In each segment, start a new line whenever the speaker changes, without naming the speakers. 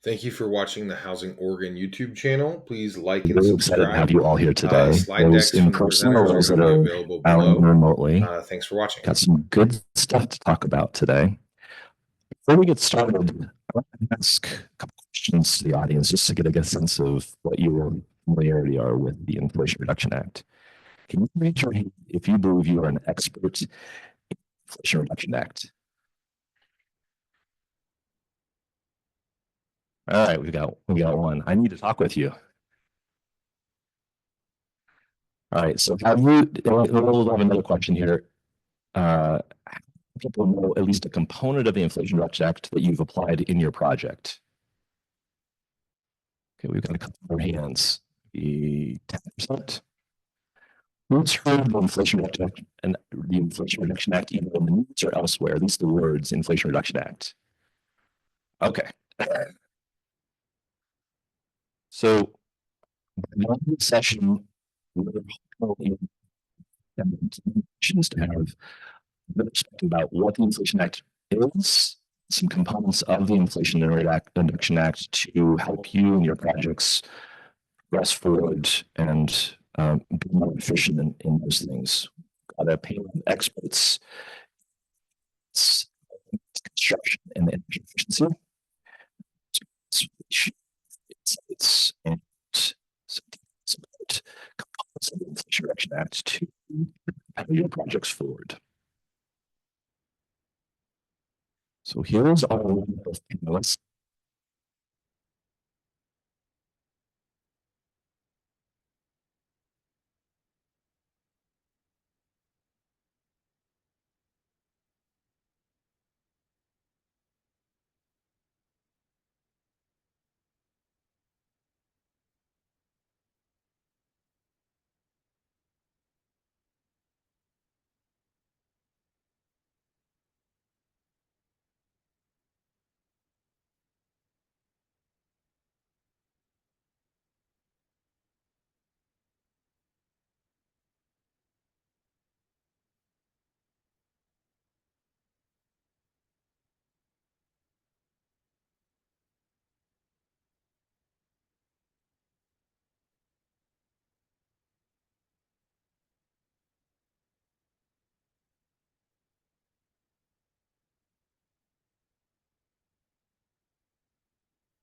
Thank you for watching the Housing Oregon YouTube channel. Please like and
Really excited to have
subscribe.
you all here today,
Slide
those
decks
in
from the
person or
presenters are
those
going
that
to be
are
available
out
below.
remotely.
Thanks for watching.
Got some good stuff to talk about today. Before we get started, I want to ask a couple questions to the audience just to get a good sense of what your familiarity are with the Inflation Reduction Act. Can you raise your hand if you believe you are an expert in the Inflation Reduction Act? All right, we got one. I need to talk with you. All right, so we'll have another question here. People know at least a component of the Inflation Reduction Act that you've applied in your project? Okay, we've got a couple more hands. 10%. Who's heard the Inflation Reduction Act and the Inflation Reduction Act either in the news or elsewhere, at least the words Inflation Reduction Act? Okay. So one session, we're hoping to have the perspective about what the Inflation Act is, some components of the Inflation Reduction Act to help you and your projects press forward and be more efficient in those things. Got a panel of experts. It's construction and energy efficiency. It's and support components of the Inflation Reduction Act to propel your projects forward. So here's our lineup of panelists.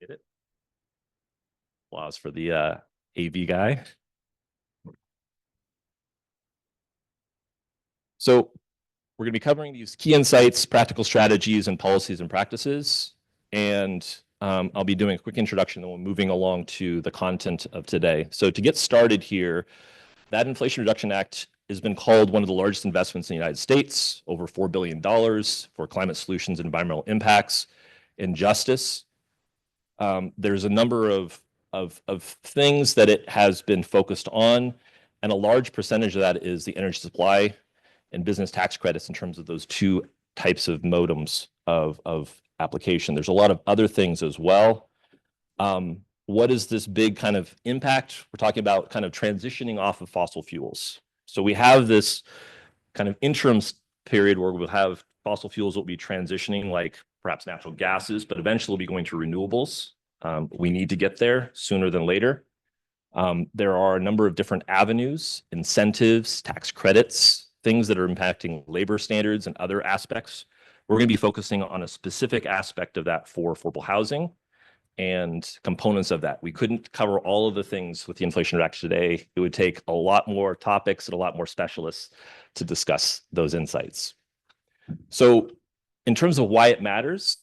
Get it? Applause for the AV guy. So we're going to be covering these key insights, practical strategies, and policies and practices. And I'll be doing a quick introduction and we're moving along to the content of today. So to get started here, that Inflation Reduction Act has been called one of the largest investments in the United States, over $4 billion for climate solutions and environmental impacts and justice. There's a number of things that it has been focused on, and a large percentage of that is the energy supply and business tax credits in terms of those two types of modems of application. There's a lot of other things as well. What is this big kind of impact? We're talking about kind of transitioning off of fossil fuels. So we have this kind of interim period where we'll have fossil fuels will be transitioning, like perhaps natural gases, but eventually we'll be going to renewables. We need to get there sooner than later. There are a number of different avenues, incentives, tax credits, things that are impacting labor standards and other aspects. We're going to be focusing on a specific aspect of that for affordable housing and components of that. We couldn't cover all of the things with the Inflation Reduction today. It would take a lot more topics and a lot more specialists to discuss those insights. So in terms of why it matters,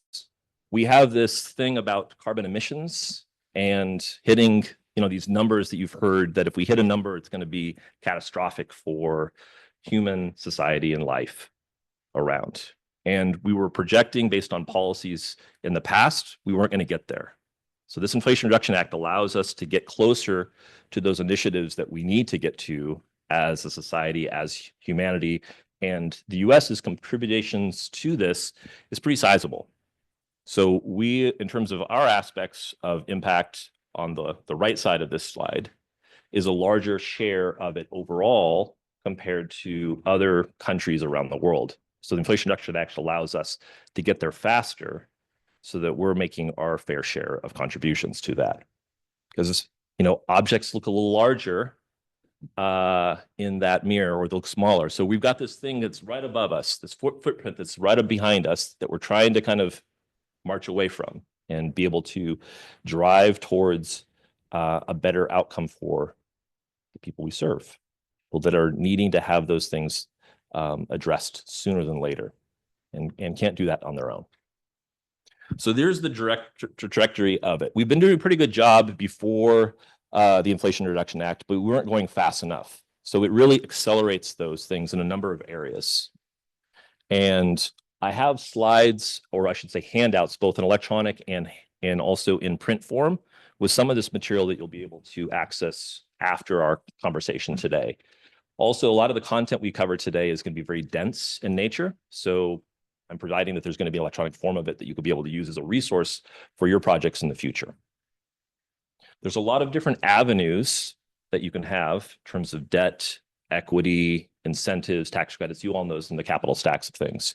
we have this thing about carbon emissions and hitting, these numbers that you've heard that if we hit a number, it's going to be catastrophic for human society and life around. And we were projecting based on policies in the past, we weren't going to get there. So this Inflation Reduction Act allows us to get closer to those initiatives that we need to get to as a society, as humanity. And the US's contributions to this is pretty sizable. So we, in terms of our aspects of impact on the right side of this slide, is a larger share of it overall compared to other countries around the world. So the Inflation Reduction Act allows us to get there faster so that we're making our fair share of contributions to that. Because, objects look a little larger in that mirror, or they look smaller. So we've got this thing that's right above us, this footprint that's right up behind us that we're trying to kind of march away from and be able to drive towards a better outcome for the people we serve, people that are needing to have those things addressed sooner than later and can't do that on their own. So there's the direct trajectory of it. We've been doing a pretty good job before the Inflation Reduction Act, but we weren't going fast enough. So it really accelerates those things in a number of areas. And I have slides, or I should say handouts, both in electronic and also in print form, with some of this material that you'll be able to access after our conversation today. Also, a lot of the content we cover today is going to be very dense in nature. So I'm providing that there's going to be an electronic form of it that you could be able to use as a resource for your projects in the future. There's a lot of different avenues that you can have in terms of debt, equity, incentives, tax credits. You all know those in the capital stacks of things.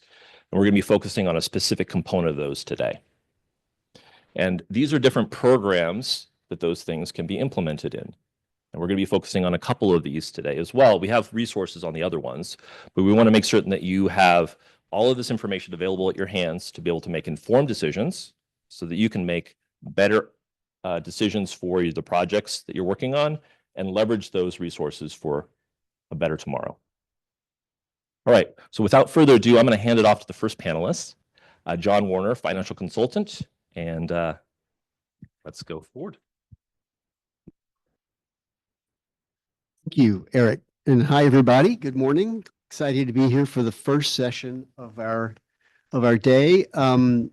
And we're going to be focusing on a specific component of those today. And these are different programs that those things can be implemented in. And we're going to be focusing on a couple of these today as well. We have resources on the other ones, but we want to make certain that you have all of this information available at your hands to be able to make informed decisions so that you can make better decisions for the projects that you're working on and leverage those resources for a better tomorrow. All right, so without further ado, I'm going to hand it off to the first panelist, John Warner, financial consultant, and let's go forward.
Thank you, Eric. And hi, everybody. Good morning. Excited to be here for the first session of our day. So I'm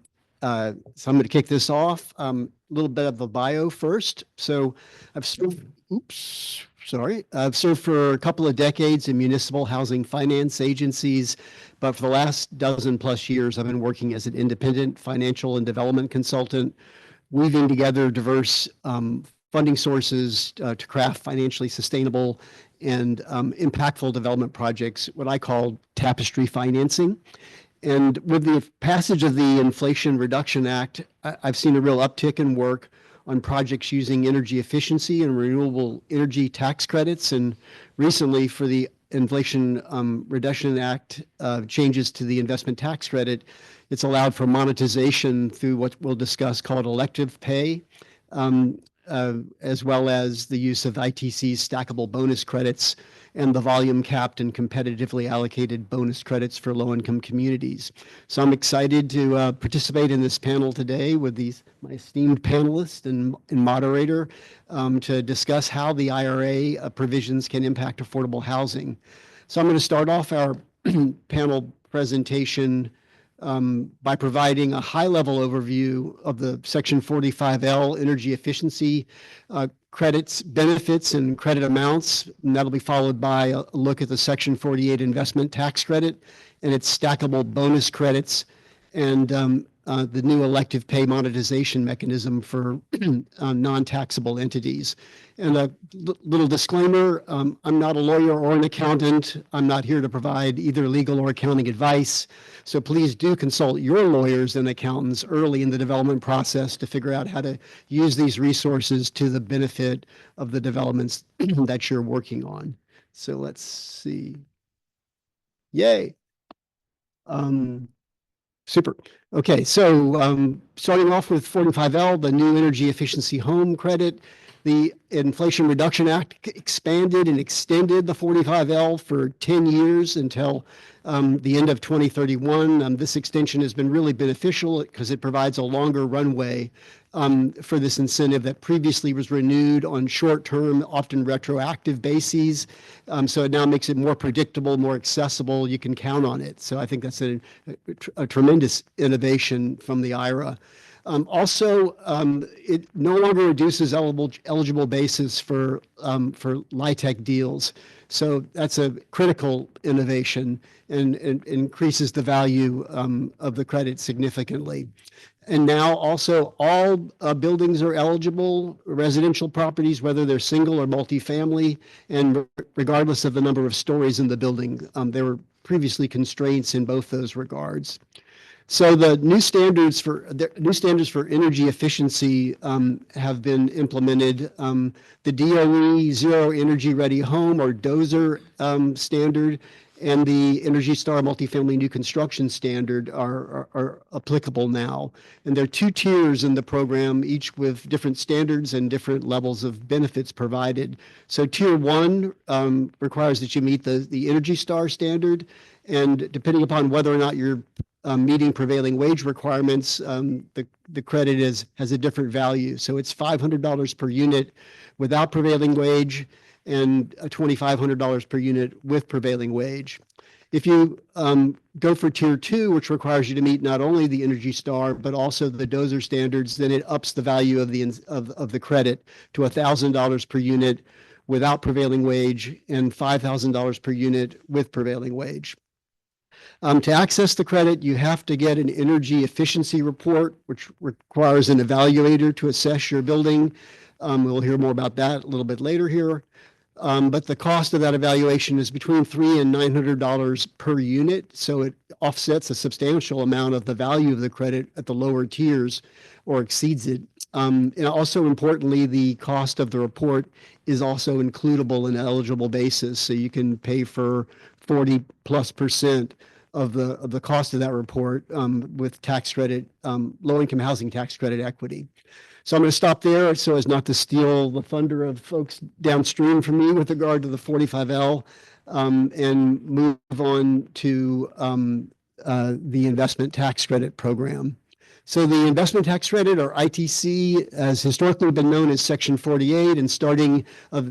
going to kick this off. A little bit of a bio first. So I've served, I've served for a couple of decades in municipal housing finance agencies, but for the last dozen plus years, I've been working as an independent financial and development consultant, weaving together diverse funding sources to craft financially sustainable and impactful development projects, what I call tapestry financing. And with the passage of the Inflation Reduction Act, I've seen a real uptick in work on projects using energy efficiency and renewable energy tax credits. And recently, for the Inflation Reduction Act changes to the investment tax credit, it's allowed for monetization through what we'll discuss called elective pay, as well as the use of ITC's stackable bonus credits and the volume capped and competitively allocated bonus credits for low-income communities. So I'm excited to participate in this panel today with my esteemed panelists and moderator to discuss how the IRA provisions can impact affordable housing. So I'm going to start off our panel presentation by providing a high-level overview of the Section 45L energy efficiency credits, benefits, and credit amounts. And that'll be followed by a look at the Section 48 investment tax credit and its stackable bonus credits and the new elective pay monetization mechanism for non-taxable entities. And a little disclaimer, I'm not a lawyer or an accountant. I'm not here to provide either legal or accounting advice. So please do consult your lawyers and accountants early in the development process to figure out how to use these resources to the benefit of the developments that you're working on. So let's see. Yay. Super. Okay, so starting off with 45L, the new energy efficiency home credit. The Inflation Reduction Act expanded and extended the 45L for 10 years until the end of 2031. This extension has been really beneficial because it provides a longer runway for this incentive that previously was renewed on short-term, often retroactive bases. So it now makes it more predictable, more accessible. You can count on it. So I think that's a tremendous innovation from the IRA. Also, it no longer reduces eligible basis for LIHTC deals. So that's a critical innovation and increases the value of the credit significantly. And now also all buildings are eligible, residential properties, whether they're single or multifamily, and regardless of the number of stories in the building. There were previously constraints in both those regards. So the new standards for energy efficiency have been implemented. The DOE Zero Energy Ready Home or DOZER standard and the Energy Star Multifamily New Construction Standard are applicable now. And there are two tiers in the program, each with different standards and different levels of benefits provided. So Tier 1 requires that you meet the Energy Star standard. And depending upon whether or not you're meeting prevailing wage requirements, the credit has a different value. So it's $500 per unit without prevailing wage and $2,500 per unit with prevailing wage. If you go for Tier 2, which requires you to meet not only the Energy Star, but also the DOZER standards, then it ups the value of the credit to $1,000 per unit without prevailing wage and $5,000 per unit with prevailing wage. To access the credit, you have to get an energy efficiency report, which requires an evaluator to assess your building. We'll hear more about that a little bit later here. But the cost of that evaluation is between $300 and $900 per unit. So it offsets a substantial amount of the value of the credit at the lower tiers or exceeds it. And also importantly, the cost of the report is also includable in an eligible basis. So you can pay for 40+% of the cost of that report with tax credit, low-income housing tax credit equity. So I'm going to stop there so as not to steal the thunder of folks downstream from me with regard to the 45L and move on to the investment tax credit program. So the investment tax credit, or ITC, has historically been known as Section 48, and starting in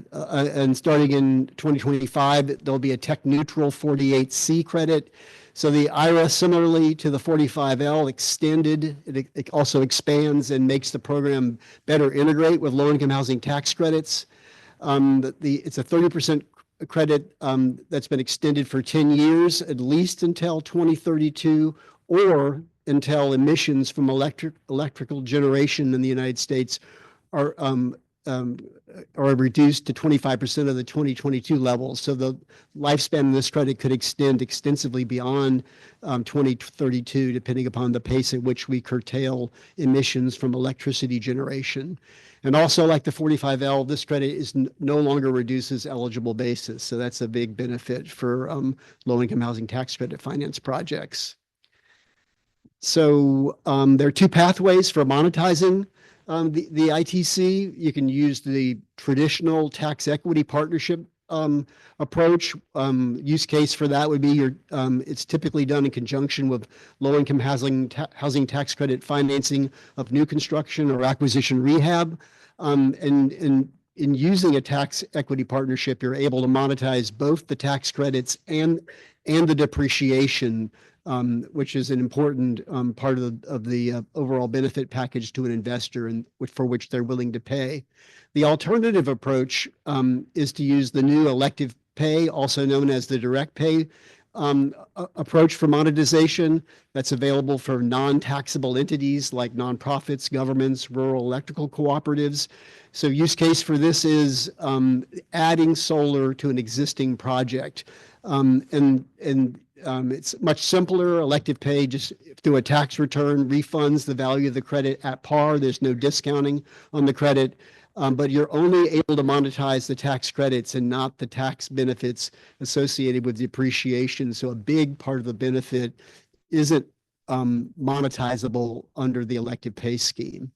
2025, there'll be a tech-neutral 48C credit. So the IRA, similarly to the 45L, extended. It also expands and makes the program better integrate with low-income housing tax credits. It's a 30% credit that's been extended for 10 years, at least until 2032, or until emissions from electrical generation in the United States are reduced to 25% of the 2022 levels. So the lifespan of this credit could extend extensively beyond 2032, depending upon the pace at which we curtail emissions from electricity generation. And also, like the 45L, this credit is no longer reduces eligible basis. So that's a big benefit for low-income housing tax credit finance projects. So there are two pathways for monetizing the ITC. You can use the traditional tax equity partnership approach. Use case for that would be it's typically done in conjunction with low-income housing tax credit financing of new construction or acquisition rehab. And in using a tax equity partnership, you're able to monetize both the tax credits and the depreciation, which is an important part of the overall benefit package to an investor and for which they're willing to pay. The alternative approach is to use the new elective pay, also known as the direct pay approach for monetization that's available for non-taxable entities like nonprofits, governments, rural electrical cooperatives. So use case for this is adding solar to an existing project. It's much simpler. Elective pay, just through a tax return, refunds the value of the credit at par. There's no discounting on the credit, but you're only able to monetize the tax credits and not the tax benefits associated with depreciation. So a big part of the benefit isn't monetizable under the elective pay scheme.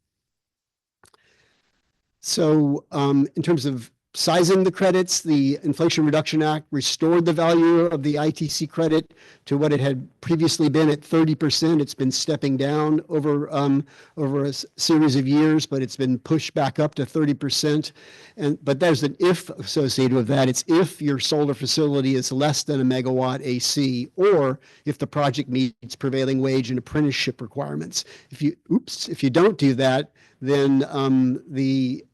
So in terms of sizing the credits, the Inflation Reduction Act restored the value of the ITC credit to what it had previously been at 30%. It's been stepping down over a series of years, but it's been pushed back up to 30%. But there's an if associated with that. It's if your solar facility is less than a megawatt AC, or if the project meets prevailing wage and apprenticeship requirements. If you don't do that, then the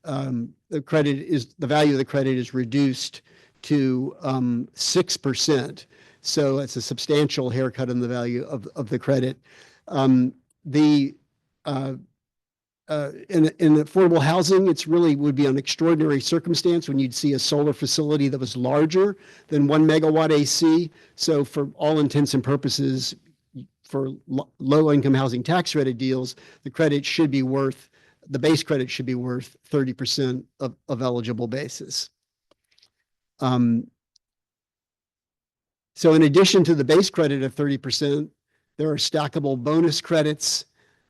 value of the credit is reduced to 6%. So it's a substantial haircut in the value of the credit. In affordable housing, it's really would be an extraordinary circumstance when you'd see a solar facility that was larger than 1 megawatt AC. So for all intents and purposes, for low-income housing tax credit deals, the base credit should be worth 30% of eligible basis. So in addition to the base credit of 30%, there are stackable bonus credits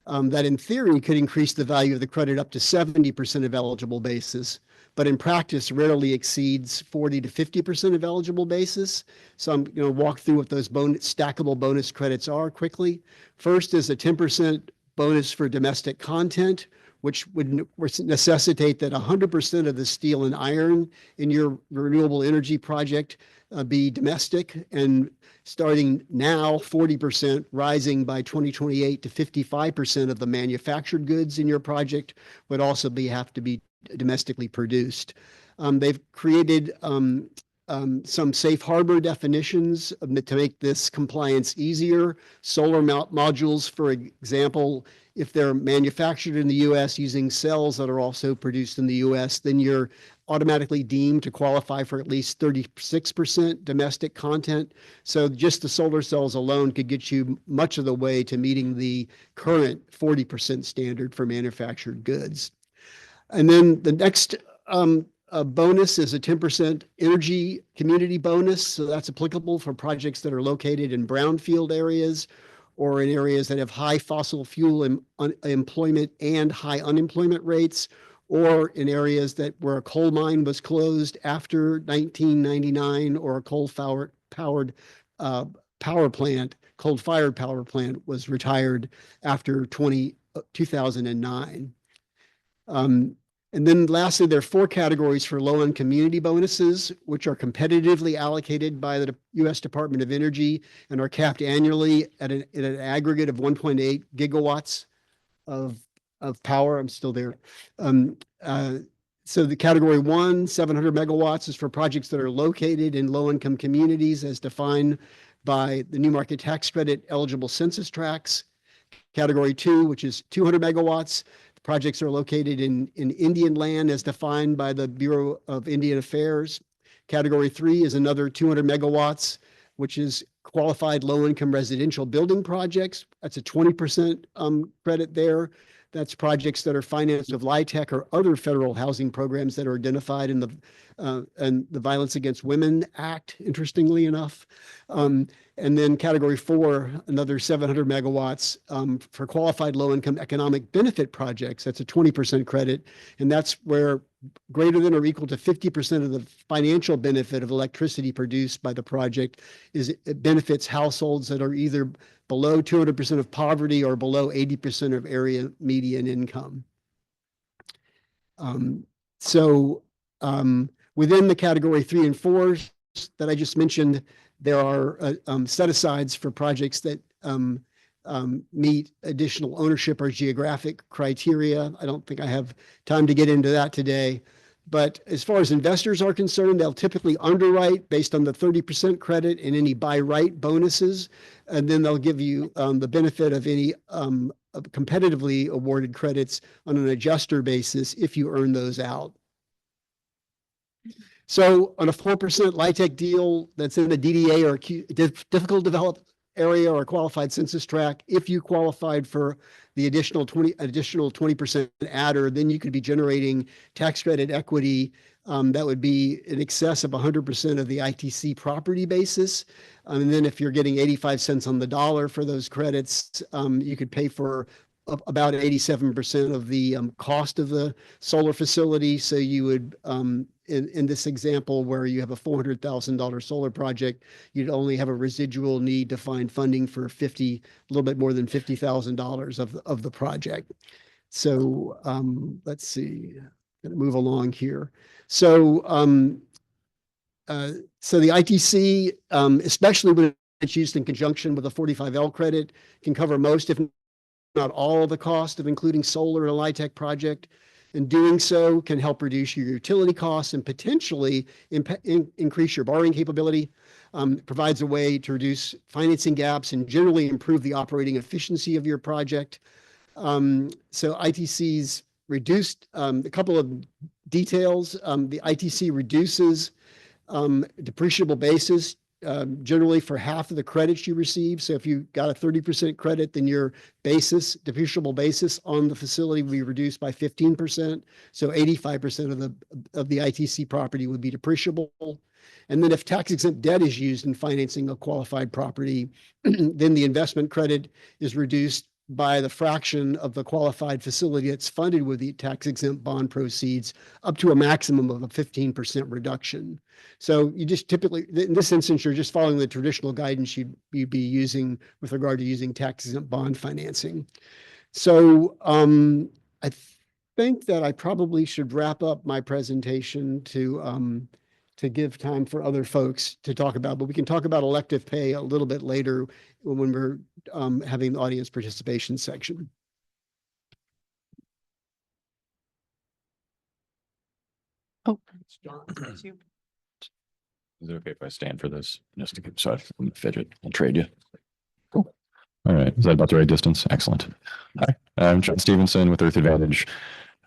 that in theory could increase the value of the credit up to 70% of eligible basis, but in practice rarely exceeds 40 to 50% of eligible basis. So I'm going to walk through what those stackable bonus credits are quickly. First is a 10% bonus for domestic content, which would necessitate that 100% of the steel and iron in your renewable energy project be domestic, and starting now 40%, rising by 2028 to 55% of the manufactured goods in your project would also have to be domestically produced. They've created some safe harbor definitions to make this compliance easier. Solar modules, for example, if they're manufactured in the U.S. using cells that are also produced in the U.S., then you're automatically deemed to qualify for at least 36% domestic content. So just the solar cells alone could get you much of the way to meeting the current 40% standard for manufactured goods. And then the next bonus is a 10% energy community bonus. So that's applicable for projects that are located in brownfield areas or in areas that have high fossil fuel employment and high unemployment rates, or in areas where a coal mine was closed after 1999, or a coal-fired power plant was retired after 2009. And then lastly, there are 4 categories for low-end community bonuses, which are competitively allocated by the U.S. Department of Energy and are capped annually at an aggregate of 1.8 gigawatts of power. I'm still there. So the category 1, 700 megawatts, is for projects that are located in low-income communities as defined by the new market tax credit eligible census tracts. Category 2, which is 200 megawatts, projects are located in Indian land as defined by the Bureau of Indian Affairs. Category 3 is another 200 megawatts, which is qualified low-income residential building projects. That's a 20% credit there. That's projects that are financed with LIHTC or other federal housing programs that are identified in the Violence Against Women Act, interestingly enough. And then category 4, another 700 megawatts for qualified low-income economic benefit projects. That's a 20% credit. And that's where greater than or equal to 50% of the financial benefit of electricity produced by the project it benefits households that are either below 200% of poverty or below 80% of area median income. Within the category 3 and 4 that I just mentioned, there are set-asides for projects that meet additional ownership or geographic criteria. I don't think I have time to get into that today. But as far as investors are concerned, they'll typically underwrite based on the 30% credit and any by right bonuses. And then they'll give you the benefit of any competitively awarded credits on an adjuster basis if you earn those out. So on a 4% LIHTC deal that's in the DDA or difficult to develop area or a qualified census tract, if you qualified for the additional 20% adder, then you could be generating tax credit equity that would be in excess of 100% of the ITC property basis. And then if you're getting 85 cents on the dollar for those credits, you could pay for about 87% of the cost of the solar facility. So you would, in this example where you have a $400,000 solar project, you'd only have a residual need to find funding for a little bit more than $50,000 of the project. So let's see, gonna move along here. So the ITC, especially when it's used in conjunction with a 45L credit, can cover most, if not all, of the cost of including solar in a LIHTC project. And doing so can help reduce your utility costs and potentially increase your borrowing capability. Provides a way to reduce financing gaps and generally improve the operating efficiency of your project. So ITC's reduced, a couple of details. The ITC reduces depreciable basis generally for half of the credits you receive. So if you got a 30% credit, then your basis, depreciable basis on the facility would be reduced by 15%. So 85% of the ITC property would be depreciable. And then if tax exempt debt is used in financing a qualified property, then the investment credit is reduced by the fraction of the qualified facility that's funded with the tax exempt bond proceeds up to a maximum of a 15% reduction. So you just typically, in this instance, you're just following the traditional guidance you'd be using with regard to using tax exempt bond financing. So I think that I probably should wrap up my presentation to give time for other folks to talk about, but we can talk about elective pay a little bit later when we're having the audience participation section.
Oh, is it okay if I stand for this just to get so I'm fidget? I'll trade you. Cool. All right. Is that about the right distance? Excellent. Hi, I'm John Stevenson with Earth Advantage.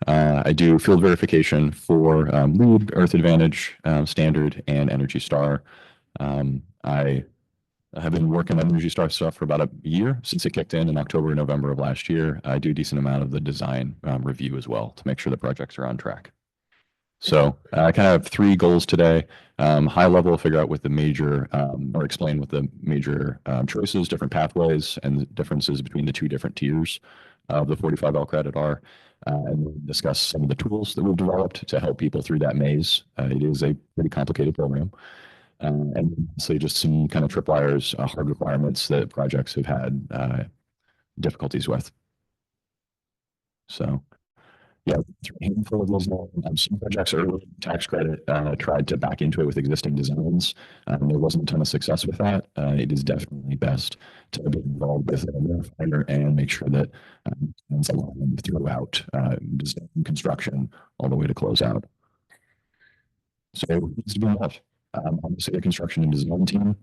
I do field verification for LEED, Earth Advantage, Standard, and Energy Star. I have been working on Energy Star stuff for about a year since it kicked in October, November of last year. I do a decent amount of the design review as well to make sure the projects are on track. So I kind of have three goals today. High level, figure out what the major, or explain what the major choices, different pathways, and the differences between the two different tiers of the 45L credit are, and we'll discuss some of the tools that we've developed to help people through that maze. It is a pretty complicated program. And so just some kind of tripwires, hard requirements that projects have had difficulties with. So yeah, a handful of those. Some projects early tax credit tried to back into it with existing designs. There wasn't a ton of success with that. It is definitely best to be involved with a verifier and make sure that it's aligned throughout design, construction, all the way to close out. So it needs to be involved. Obviously, a construction and design team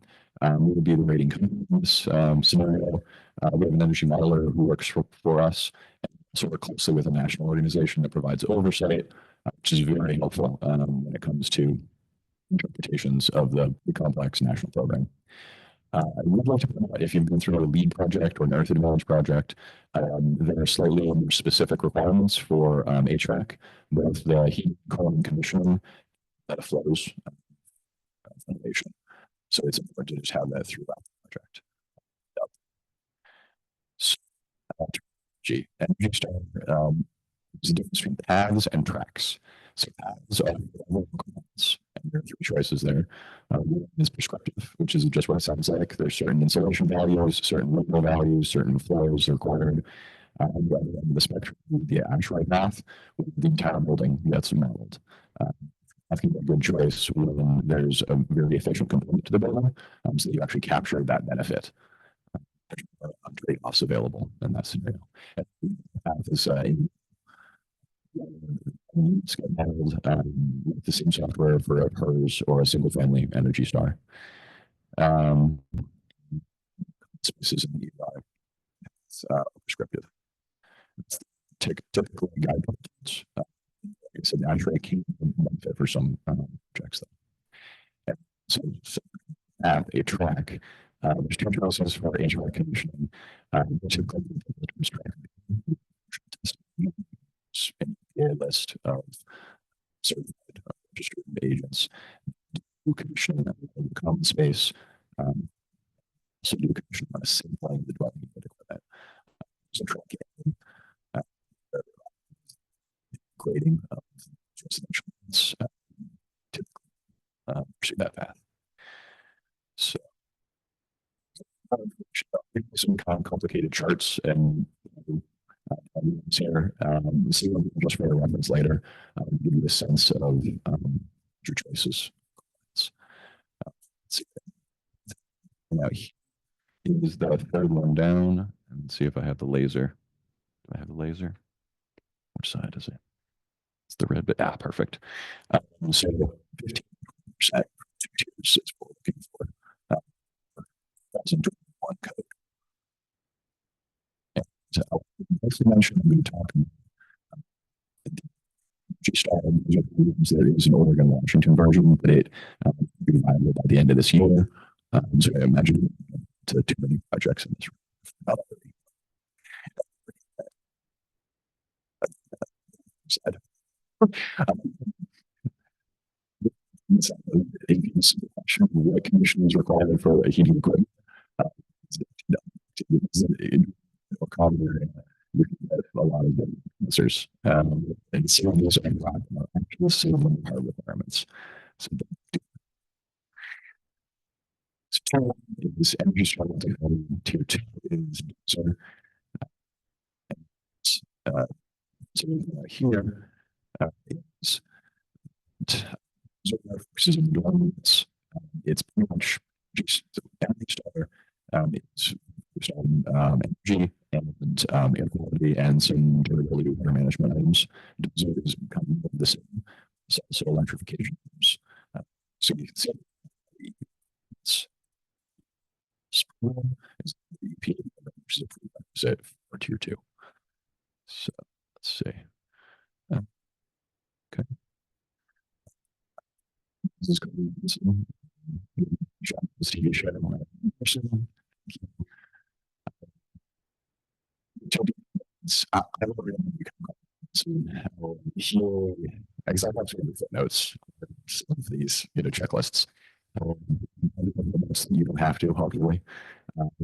we would be the rating companies scenario. We have an energy modeler who works for us. So we're closely with a national organization that provides oversight, which is very helpful when it comes to interpretations of the complex national program. I would like to point out, if you've been through a LEED project or an Earth Advantage project, there are slightly more specific requirements for HVAC, both the heat, cooling, and conditioning that flows foundation. So it's important to just have that throughout the project. Yep. So, Energy Star is the difference between paths and tracks. So paths are requirements, and there are three choices there. One is prescriptive, which is just what it sounds like. There's certain insulation values, certain local values, certain flows required. The other end of the spectrum, the actual path, the entire building gets modeled. I think a good choice when there's a very efficient component to the building, so that you actually capture that benefit. Trade-offs available in that scenario. And path is modeled with the same software for a PERS or a single-family Energy Star. Spaces in the UI. It's prescriptive. It's typically guide components. It's an actually key benefit for some projects. And so add a track. There's two choices for HVAC conditioning. Typically, a list of certified registered agents. Do conditioning in the common space. So do conditioning on a sampling the dwelling unit equipment. So tracking, grading of residential units. Typically, pursue that path. So some kind of complicated charts and here, see just for a reference later, give you a sense of your choices. Let's see. Now here's the third one down, and see if I have the laser. Do I have the laser? Which side is it? It's the red bit. Ah, perfect. So 15% tiers is what we're looking for. 2021 code. So as I mentioned, I'm going to talk about there is an Oregon Washington version, but it will be viable by the end of this year. So I imagine to too many projects in this room. Side. What condition is required for a heating equipment? A common area. You can get a lot of different answers. And some of these are actually some are requirements. So is energy struggle technology. Tier 2 is uh, so here is forces and developments. It's pretty much just energy star. It's focused on energy and air quality and some durability water management items. So it is kind of the same. So electrification. So you can see it's is the EP, which is a prerequisite for tier 2. So let's see. Okay. This is going to be this TV show. I don't really know he exactly the footnotes of these checklists. You don't have to, hopefully.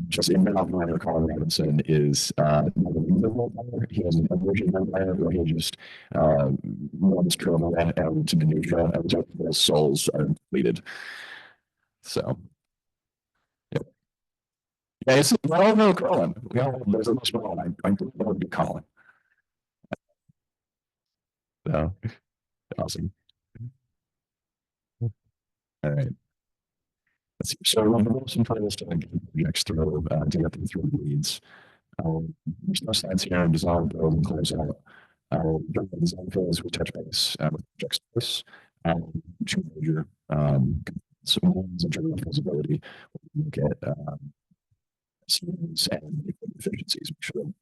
Just in Malcolm Colin Robinson is he has an emerging empire where he just runs trouble and to minutia and his souls are completed. So yeah, it's we all know Colin. We all there's a much more I think that would be Colin. So awesome. All right. Let's see. So the most important is to get projects through to get them through the leads. There's no slides here. I'm design build and close out. During the design phase, we touch base with project space, two major so one's in terms of feasibility. We look at and efficiencies. Make sure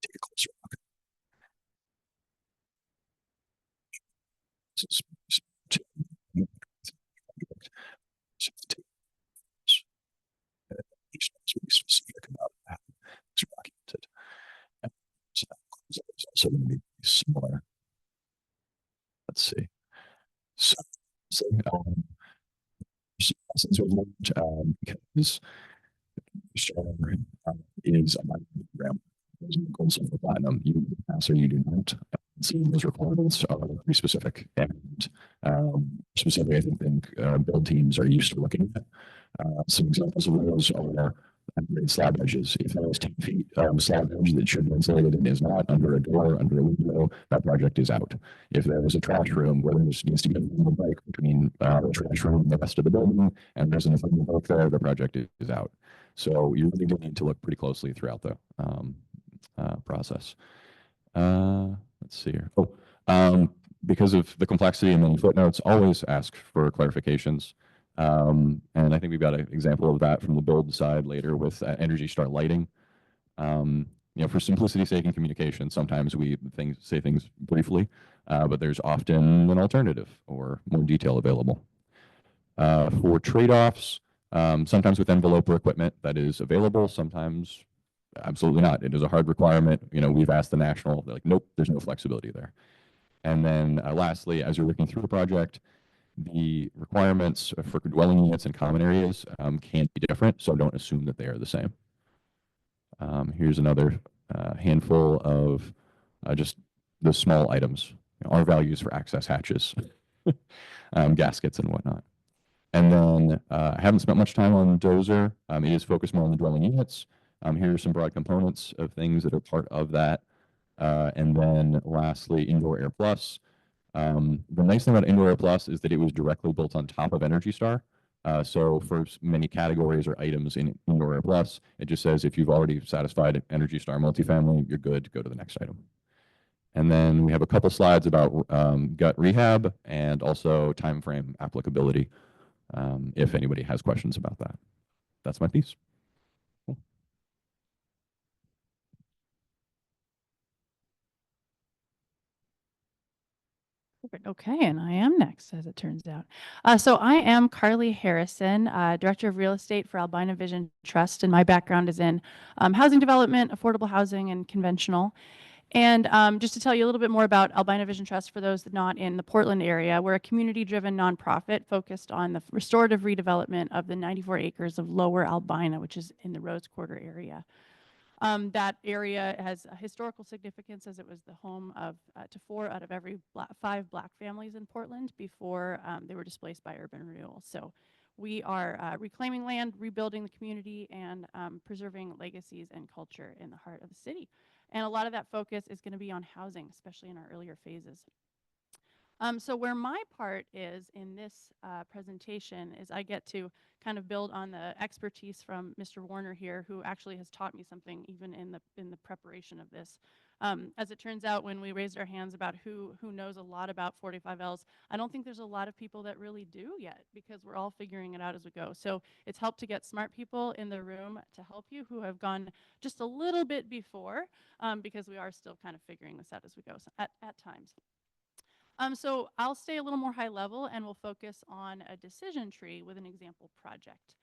take a closer look. This is specific about how it's documented. So it's also going to be similar. Let's see. So since we learned because is a program. Goals of the platinum, you pass or you do not. So those requirements are pretty specific and specifically, I think build teams are used to looking at. Some examples of those are slab edges. If there is 10 feet slab edge that should be insulated and is not under a door, under a window, that project is out. If there is a trash room where there needs to be a break between the trash room and the rest of the building, and there's an affordable break there, the project is out. So you really do need to look pretty closely throughout the process. Let's see here. Because of the complexity and many footnotes, always ask for clarifications. And I think we've got an example of that from the build side later with Energy Star lighting. For simplicity's sake in communication, sometimes we say things briefly, but there's often an alternative or more detail available. For trade-offs, sometimes with envelope or equipment that is available, sometimes absolutely not. It is a hard requirement. We've asked the national, they're like, nope, there's no flexibility there. And then lastly, as you're looking through the project, the requirements for dwelling units and common areas can be different, so don't assume that they are the same. Here's another handful of just the small items, our values for access hatches, gaskets and whatnot. And then I haven't spent much time on Dozer. It is focused more on the dwelling units. Here are some broad components of things that are part of that. And then lastly, Indoor Air Plus. The nice thing about Indoor Air Plus is that it was directly built on top of Energy Star. So for many categories or items in Indoor Air Plus, it just says if you've already satisfied Energy Star multifamily, you're good to go to the next item. And then we have a couple slides about gut rehab and also time frame applicability, if anybody has questions about that. That's my piece. Cool.
Perfect. Okay, and I am next, as it turns out. So I am Carly Harrison, Director of Real Estate for Albina Vision Trust, and my background is in housing development, affordable housing, and conventional. And just to tell you a little bit more about Albina Vision Trust for those not in the Portland area, we're a community-driven nonprofit focused on the restorative redevelopment of the 94 acres of Lower Albina, which is in the Rose Quarter area. That area has a historical significance as it was the home of to 4 out of every 5 Black families in Portland before they were displaced by urban renewal. So we are reclaiming land, rebuilding the community, and preserving legacies and culture in the heart of the city. And a lot of that focus is going to be on housing, especially in our earlier phases. So where my part is in this presentation is I get to kind of build on the expertise from Mr. Warner here, who actually has taught me something even in the preparation of this. As it turns out, when we raised our hands about who knows a lot about 45Ls, I don't think there's a lot of people that really do yet, because we're all figuring it out as we go. So it's helped to get smart people in the room to help you who have gone just a little bit before, because we are still kind of figuring this out as we go at times. So I'll stay a little more high level and we'll focus on a decision tree with an example project.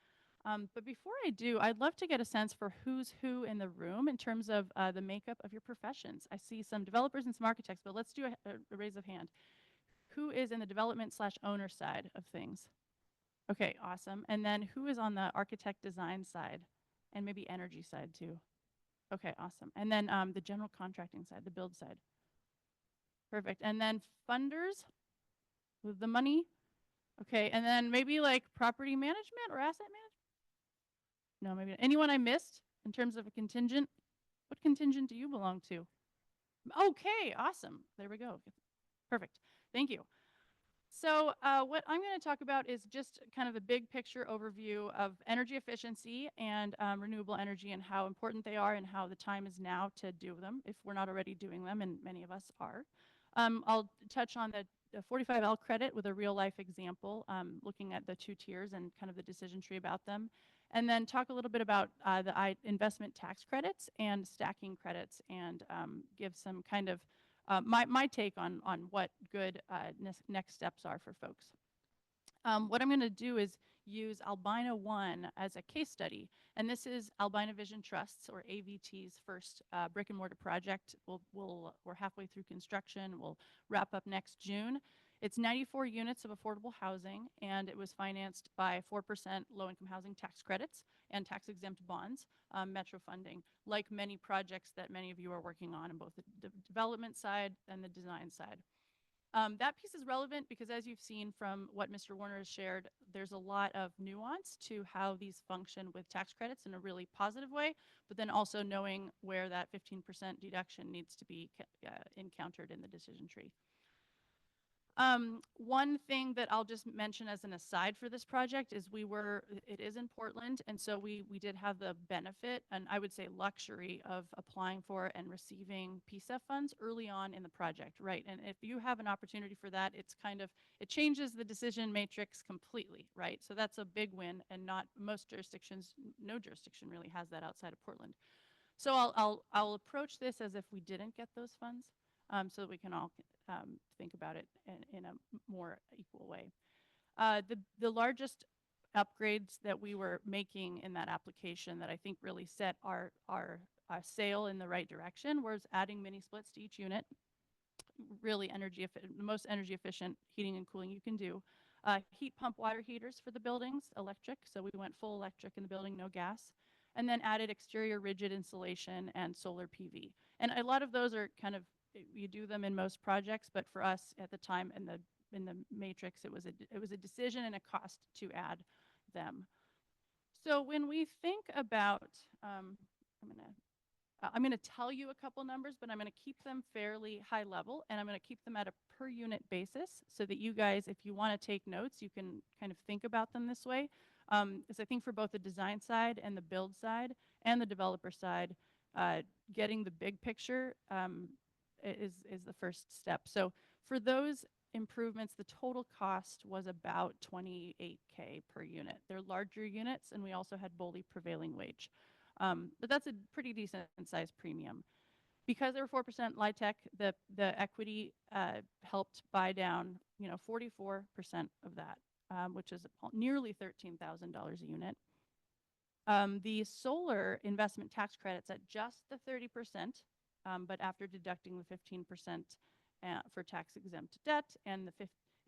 But before I do, I'd love to get a sense for who's who in the room in terms of the makeup of your professions. I see some developers and some architects, but let's do a raise of hand. Who is in the development/owner side of things? Okay, awesome. And then who is on the architect design side and maybe energy side too? Okay, awesome. And then the general contracting side, the build side. Perfect. And then funders with the money. Okay, and then maybe like property management or asset management? No, maybe not. Anyone I missed in terms of a contingent? What contingent do you belong to? Okay, awesome. There we go. Perfect. Thank you. So what I'm going to talk about is just kind of a big picture overview of energy efficiency and renewable energy and how important they are and how the time is now to do them if we're not already doing them, and many of us are. I'll touch on the 45L credit with a real life example, looking at the 2 tiers and kind of the decision tree about them. And then talk a little bit about the investment tax credits and stacking credits, and give some kind of my take on what good next steps are for folks. What I'm going to do is use Albina 1 as a case study. And this is Albina Vision Trust's, or AVT's, first brick and mortar project. We're halfway through construction. We'll wrap up next June. It's 94 units of affordable housing, and it was financed by 4% low-income housing tax credits and tax-exempt bonds, Metro funding, like many projects that many of you are working on both the development side and the design side. That piece is relevant because, as you've seen from what Mr. Warner has shared, there's a lot of nuance to how these function with tax credits in a really positive way, but then also knowing where that 15% deduction needs to be encountered in the decision tree. One thing that I'll just mention as an aside for this project is it is in Portland, and so we did have the benefit, and I would say luxury, of applying for and receiving PSEF funds early on in the project, right? And if you have an opportunity for that, it changes the decision matrix completely, right? So that's a big win, and not most jurisdictions, no jurisdiction really has that outside of Portland. So I'll approach this as if we didn't get those funds, so that we can all think about it in a more equal way. The largest upgrades that we were making in that application that I think really set our sail in the right direction was adding mini splits to each unit. Really the most energy efficient heating and cooling you can do. Heat pump water heaters for the buildings, electric. So we went full electric in the building, no gas. And then added exterior rigid insulation and solar PV. And a lot of those are kind of, you do them in most projects, but for us at the time in the matrix, it was a decision and a cost to add them. So when we think about, I'm going to tell you a couple numbers, but I'm going to keep them fairly high level, and I'm going to keep them at a per unit basis so that you guys, if you want to take notes, you can kind of think about them this way. Because I think for both the design side and the build side and the developer side, getting the big picture is the first step. So for those improvements, the total cost was about $28K per unit. They're larger units, and we also had BOLI prevailing wage. But that's a pretty decent sized premium. because they were 4% LIHTC, the equity helped buy down, 44% of that, which is nearly $13,000 a unit. The solar investment tax credits at just the 30%, but after deducting the 15% for tax exempt debt and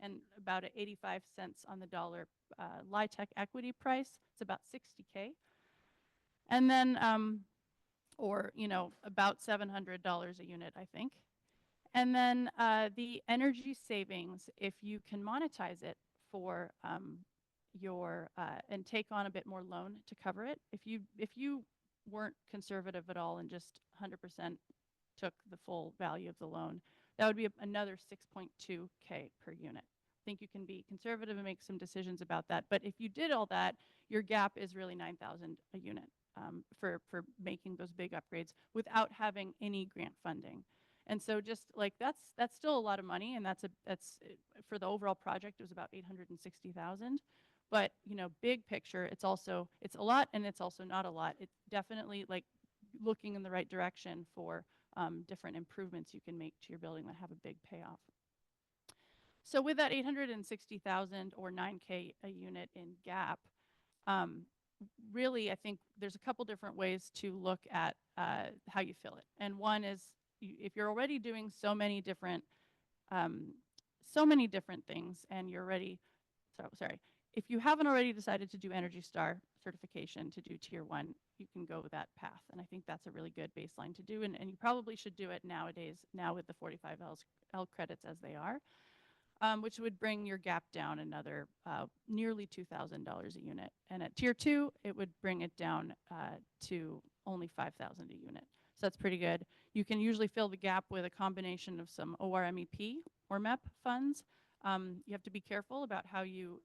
and about 85 cents on the dollar LIHTC equity price, it's about $60K. And then, or, about $700 a unit, I think. And then the energy savings, if you can monetize it for and take on a bit more loan to cover it. If you weren't conservative at all and just 100% took the full value of the loan, that would be another 6.2K per unit. I think you can be conservative and make some decisions about that. But if you did all that, your gap is really 9,000 a unit for making those big upgrades without having any grant funding. And so just like that's still a lot of money, and that's for the overall project it was about 860,000. But big picture, it's a lot, and it's also not a lot. It's definitely like looking in the right direction for different improvements you can make to your building that have a big payoff. So with that 860,000 or 9K a unit in gap, really I think there's a couple different ways to look at how you fill it. And one is if you're already doing so many different things, and you're already, if you haven't already decided to do Energy Star certification to do tier 1, you can go that path. And I think that's a really good baseline to do. And you probably should do it nowadays, now with the 45L credits as they are, which would bring your gap down another nearly $2,000 a unit. And at tier 2, it would bring it down to only $5,000 a unit. So that's pretty good. You can usually fill the gap with a combination of some ORMEP or MEP funds. You have to be careful about how you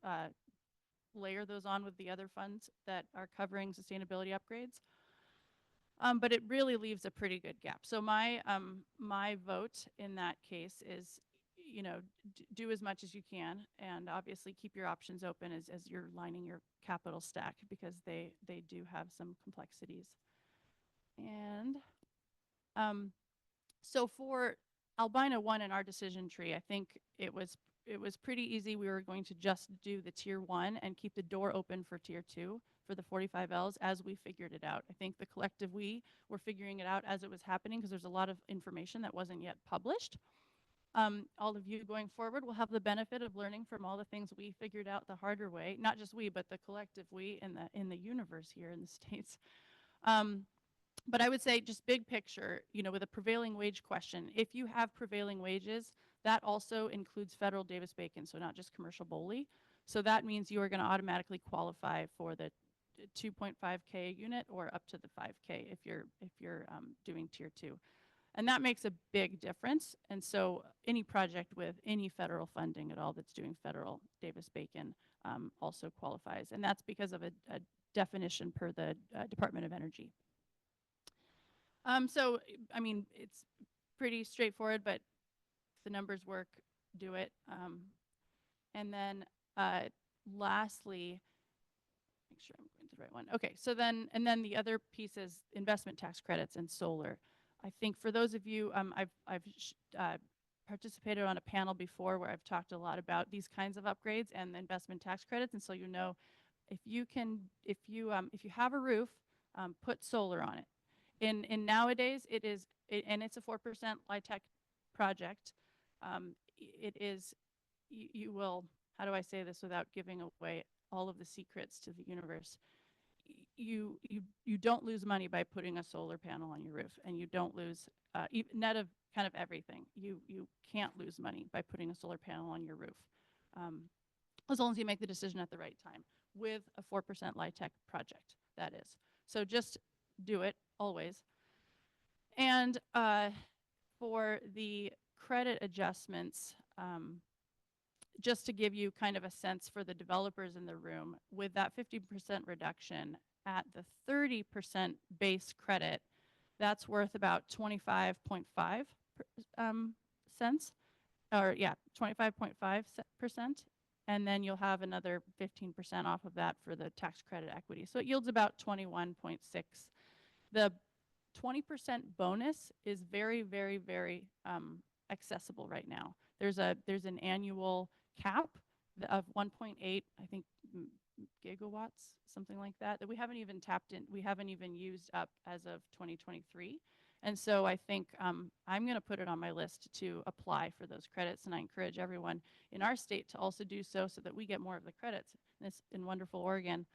layer those on with the other funds that are covering sustainability upgrades. But it really leaves a pretty good gap. So my vote in that case is, do as much as you can, and obviously keep your options open as you're lining your capital stack, because they do have some complexities. And so for Albina 1 in our decision tree, I think it was pretty easy. We were going to just do the tier 1 and keep the door open for tier 2 for the 45Ls as we figured it out. I think the collective we were figuring it out as it was happening, because there's a lot of information that wasn't yet published. All of you going forward will have the benefit of learning from all the things we figured out the harder way. Not just we, but the collective we in the universe here in the States. But I would say just big picture, with a prevailing wage question, if you have prevailing wages, that also includes federal Davis-Bacon, so not just commercial BOLI. So that means you are going to automatically qualify for the 2.5K unit or up to the 5K if you're doing tier 2. And that makes a big difference. And so any project with any federal funding at all that's doing federal Davis-Bacon also qualifies. And that's because of a definition per the Department of Energy. So, I mean, it's pretty straightforward, but if the numbers work, do it. And then lastly, make sure I'm going to the right one. Okay, so then the other piece is investment tax credits and solar. I think for those of you, I've participated on a panel before where I've talked a lot about these kinds of upgrades and the investment tax credits. And so if you have a roof, put solar on it. In nowadays, and it's a 4% LIHTC project. It is, you will, how do I say this without giving away all of the secrets to the universe? You don't lose money by putting a solar panel on your roof, and you don't lose net of kind of everything. You can't lose money by putting a solar panel on your roof, as long as you make the decision at the right time with a 4% LIHTC project. That is. So just do it always. And for the credit adjustments, just to give you kind of a sense for the developers in the room, with that 50% reduction at the 30% base credit, that's worth about 25.5 cents, or yeah, 25.5%. And then you'll have another 15% off of that for the tax credit equity. So it yields about 21.6. The 20% bonus is very, very, very accessible right now. There's an annual cap of 1.8, I think, gigawatts, something like that, that we haven't even tapped in. We haven't even used up as of 2023. And so I think I'm going to put it on my list to apply for those credits. And I encourage everyone in our state to also do so that we get more of the credits in wonderful Oregon.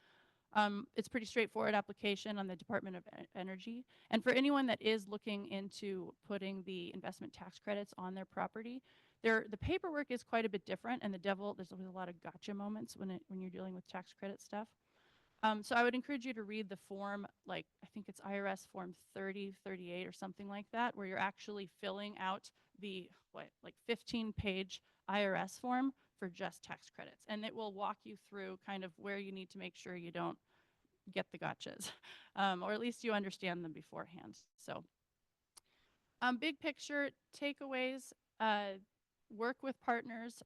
It's pretty straightforward application on the Department of Energy. And for anyone that is looking into putting the investment tax credits on their property, the paperwork is quite a bit different, and there's always a lot of gotcha moments when you're dealing with tax credit stuff. So I would encourage you to read the form, like I think it's IRS form 3038 or something like that, where you're actually filling out the 15-page IRS form for just tax credits. And it will walk you through kind of where you need to make sure you don't get the gotchas, or at least you understand them beforehand. So big picture takeaways, work with partners,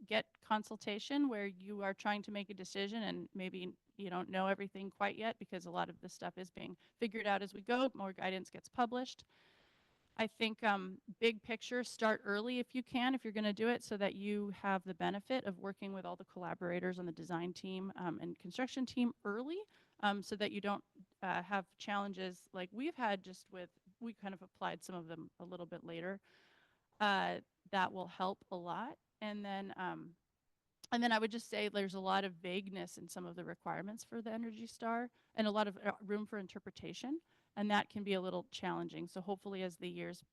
get consultation where you are trying to make a decision and maybe you don't know everything quite yet because a lot of this stuff is being figured out as we go. More guidance gets published. I think big picture, start early if you can, if you're going to do it, so that you have the benefit of working with all the collaborators on the design team and construction team early, so that you don't have challenges like we've had we kind of applied some of them a little bit later. That will help a lot. And then I would just say there's a lot of vagueness in some of the requirements for the Energy Star and a lot of room for interpretation. And that can be a little challenging. So hopefully as years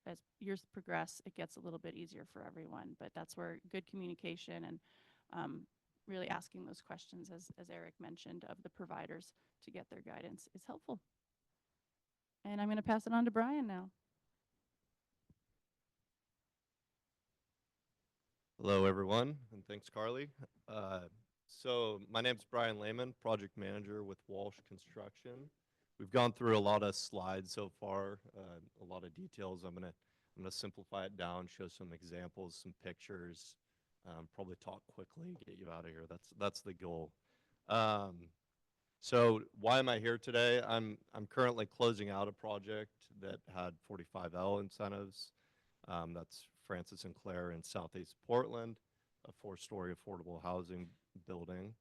progress, it gets a little bit easier for everyone. But that's where good communication and really asking those questions, as Eric mentioned, of the providers to get their guidance is helpful. And I'm going to pass it on to Brian now.
Hello, everyone, and thanks, Carly. So my name's Brian Lehman, project manager with Walsh Construction. We've gone through a lot of slides so far, a lot of details. I'm gonna simplify it down, show some examples, some pictures, probably talk quickly, get you out of here. That's the goal. So why am I here today? I'm currently closing out a project that had 45L incentives. That's Francis and Claire in Southeast Portland, a 4-story affordable housing building.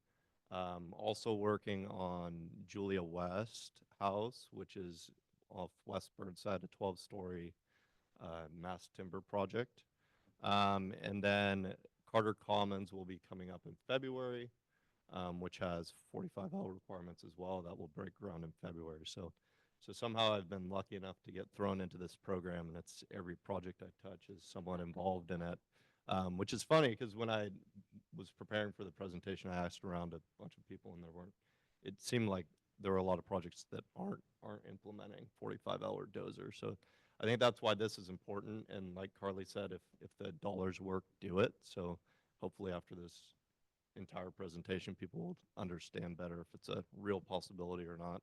Also working on Julia West House, which is off West Burnside, a 12-story mass timber project. And then Carter Commons will be coming up in February, which has 45L requirements as well. That will break ground in February. So somehow I've been lucky enough to get thrown into this program, and it's every project I touch is somewhat involved in it, which is funny because when I was preparing for the presentation, I asked around a bunch of people, and it seemed like there were a lot of projects that aren't implementing 45L or dozer. So I think that's why this is important. And like Carly said, if the dollars work, do it. So hopefully after this entire presentation, people will understand better if it's a real possibility or not.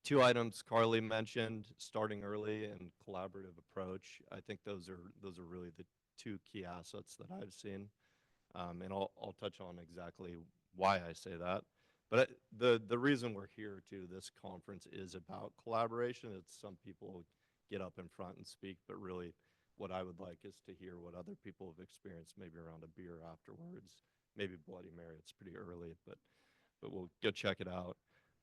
2 items Carly mentioned, starting early and collaborative approach. I think those are really the 2 key assets that I've seen. And I'll touch on exactly why I say that. But the reason we're here to this conference is about collaboration. It's some people get up in front and speak, but really what I would like is to hear what other people have experienced, maybe around a beer afterwards, maybe Bloody Mary. It's pretty early, but we'll go check it out.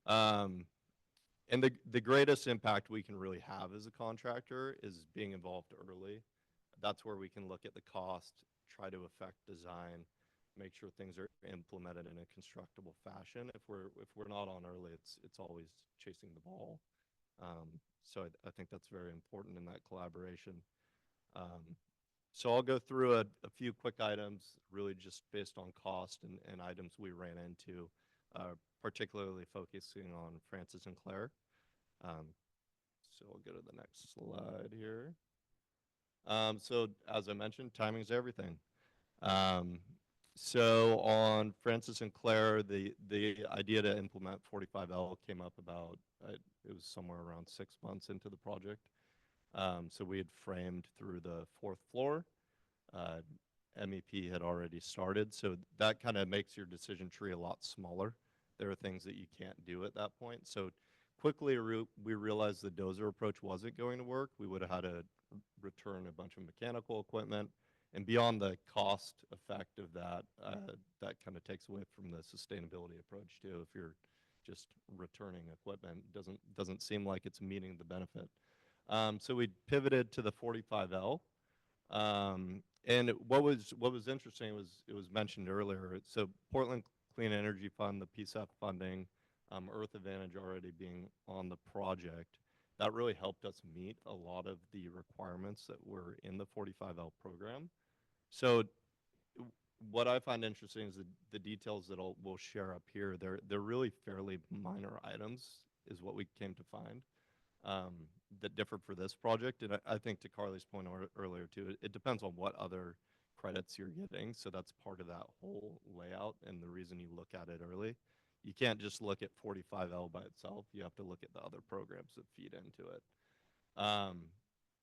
And the greatest impact we can really have as a contractor is being involved early. That's where we can look at the cost, try to affect design, make sure things are implemented in a constructible fashion. If we're not on early, it's always chasing the ball. So I think that's very important in that collaboration. So I'll go through a few quick items, really just based on cost and items we ran into, particularly focusing on Francis and Claire. So I'll go to the next slide here. So as I mentioned, timing is everything. So on Francis and Claire, the idea to implement 45L came up about, it was somewhere around 6 months into the project. So we had framed through the 4th floor. MEP had already started, so that kind of makes your decision tree a lot smaller. There are things that you can't do at that point. So quickly we realized the dozer approach wasn't going to work. We would have had to return a bunch of mechanical equipment. And beyond the cost effect of that, that kind of takes away from the sustainability approach too. If you're just returning equipment, doesn't seem like it's meeting the benefit. So we pivoted to the 45L. And what was interesting was it was mentioned earlier. So Portland Clean Energy Fund, the PSEF funding, Earth Advantage already being on the project, that really helped us meet a lot of the requirements that were in the 45L program. So what I find interesting is the details that we'll share up here. They're really fairly minor items, is what we came to find, that differ for this project. And I think to Carly's point earlier too, it depends on what other credits you're getting. So that's part of that whole layout and the reason you look at it early. You can't just look at 45L by itself. You have to look at the other programs that feed into it.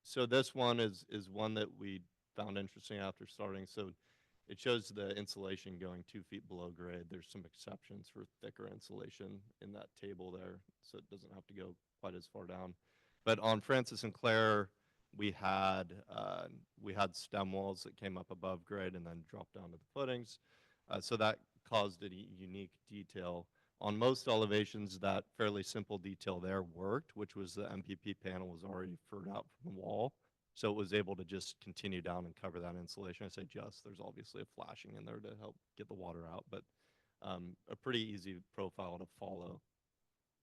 So this one is one that we found interesting after starting. So it shows the insulation going 2 feet below grade. There's some exceptions for thicker insulation in that table there, so it doesn't have to go quite as far down. But on Francis and Claire, we had stem walls that came up above grade and then dropped down to the footings. So that caused a unique detail. On most elevations, that fairly simple detail there worked, which was the MPP panel was already furred out from the wall. So it was able to just continue down and cover that insulation. I say just, there's obviously a flashing in there to help get the water out, but a pretty easy profile to follow.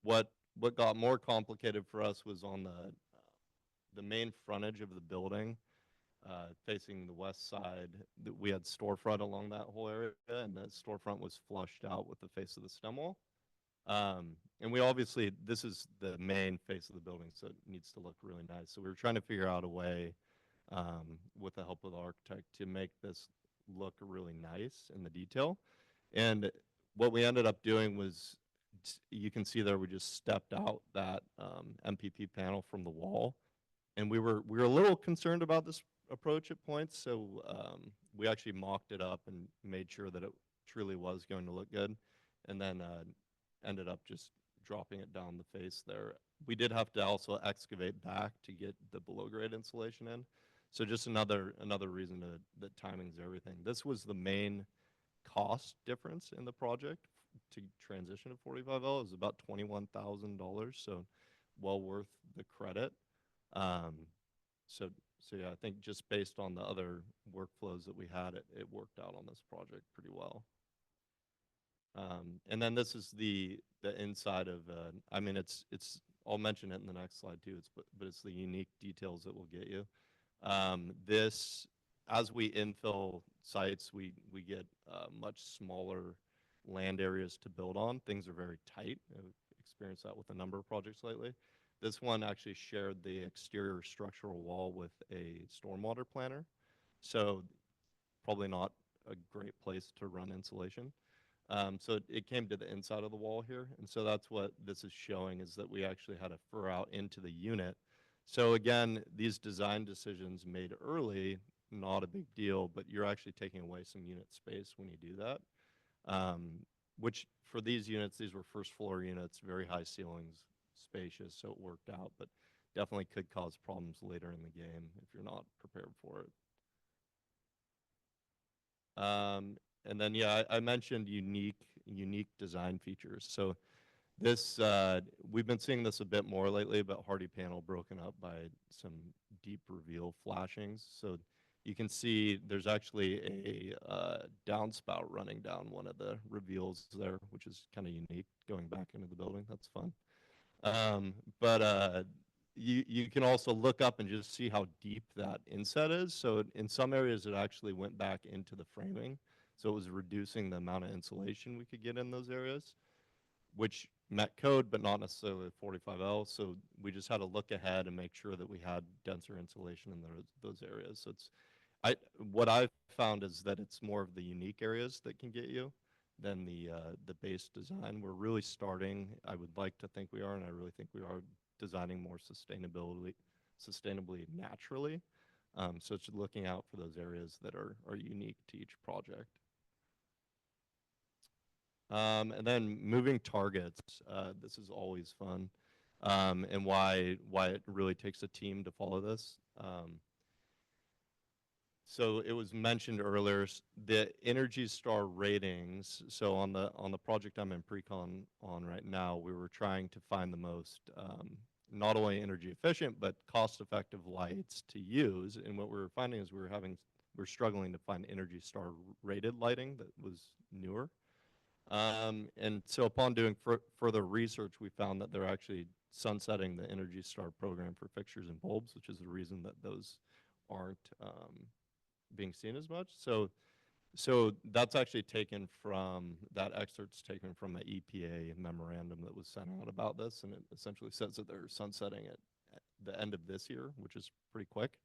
What got more complicated for us was on the main frontage of the building, facing the west side. We had storefront along that whole area, and the storefront was flushed out with the face of the stem wall. And we obviously, this is the main face of the building, so it needs to look really nice. So we were trying to figure out a way, with the help of the architect, to make this look really nice in the detail. And what we ended up doing was, you can see there, we just stepped out that MPP panel from the wall. And we were a little concerned about this approach at points, so we actually mocked it up and made sure that it truly was going to look good, and then ended up just dropping it down the face there. We did have to also excavate back to get the below grade insulation in. So just another reason that timing's everything. This was the main cost difference in the project to transition to 45L. Is about $21,000, so well worth the credit. So yeah, I think just based on the other workflows that we had, it worked out on this project pretty well. And then this is the inside of, I mean, it's, I'll mention it in the next slide too, but it's the unique details that will get you. This, as we infill sites, we get much smaller land areas to build on. Things are very tight. I've experienced that with a number of projects lately. This one actually shared the exterior structural wall with a stormwater planter. So probably not a great place to run insulation. So it came to the inside of the wall here. And so that's what this is showing, is that we actually had to fur out into the unit. So again, these design decisions made early, not a big deal, but you're actually taking away some unit space when you do that. Which for these units, these were first floor units, very high ceilings, spacious, so it worked out, but definitely could cause problems later in the game if you're not prepared for it. And then, yeah, I mentioned unique design features. So this, we've been seeing this a bit more lately, but hardy panel broken up by some deep reveal flashings. So you can see there's actually a downspout running down one of the reveals there, which is kind of unique, going back into the building. That's fun. But you can also look up and just see how deep that inset is. So in some areas, it actually went back into the framing. So it was reducing the amount of insulation we could get in those areas, which met code, but not necessarily 45L. So we just had to look ahead and make sure that we had denser insulation in those areas. So what I've found is that it's more of the unique areas that can get you than the base design. We're really starting, I would like to think we are, and I really think we are designing more sustainably naturally. So it's looking out for those areas that are unique to each project. And then moving targets. This is always fun. and why it really takes a team to follow this. So it was mentioned earlier, the Energy Star ratings. So on the project I'm in pre-con on right now, we were trying to find the most not only energy efficient but cost-effective lights to use. And what we were finding is we're struggling to find Energy Star rated lighting that was newer. And so upon doing further research, we found that they're actually sunsetting the Energy Star program for fixtures and bulbs, which is the reason that those aren't being seen as much. So that's actually taken from, that excerpt's taken from an EPA memorandum that was sent out about this, and it essentially says that they're sunsetting it at the end of this year, which is pretty quick.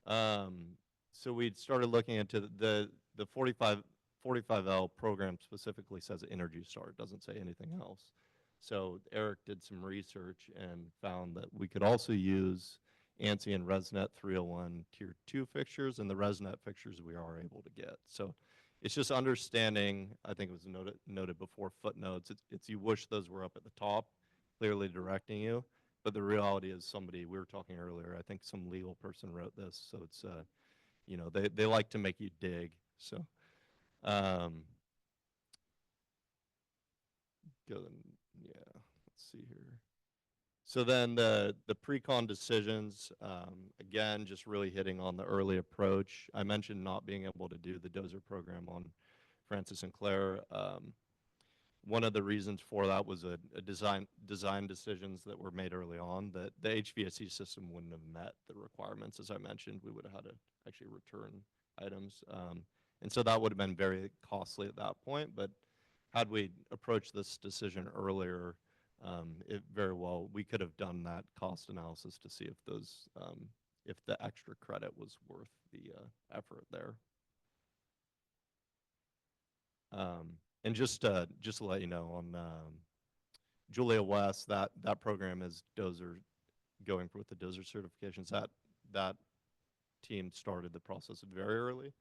So we started looking into the 45L program specifically says Energy Star. It doesn't say anything else. So Eric did some research and found that we could also use ANSI and ResNet 301 Tier 2 fixtures, and the ResNet fixtures we are able to get. So it's just understanding, I think it was noted before, footnotes. It's you wish those were up at the top, clearly directing you. But the reality is we were talking earlier, I think some legal person wrote this, so it's, they like to make you dig. So, yeah, let's see here. So then the pre-con decisions, again, just really hitting on the early approach. I mentioned not being able to do the dozer program on Francis and Claire. One of the reasons for that was a design decisions that were made early on, that the HVAC system wouldn't have met the requirements. As I mentioned, we would have had to actually return items. And so that would have been very costly at that point. But had we approached this decision earlier, it very well, we could have done that cost analysis to see if those, if the extra credit was worth the effort there. And just to let you know, on Julia West, that program is dozer, going with the dozer certifications. That team started the process very early,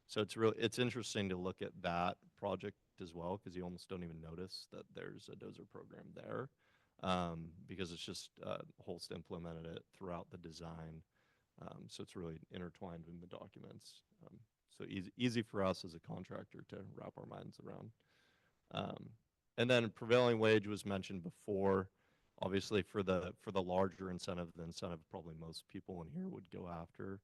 so it's interesting to look at that project as well, because you almost don't even notice that there's a dozer program there, because it's just Holst implemented it throughout the design, so it's really intertwined in the documents. So easy for us as a contractor to wrap our minds around. And then prevailing wage was mentioned before. Obviously, for the larger incentive, the incentive probably most people in here would go after,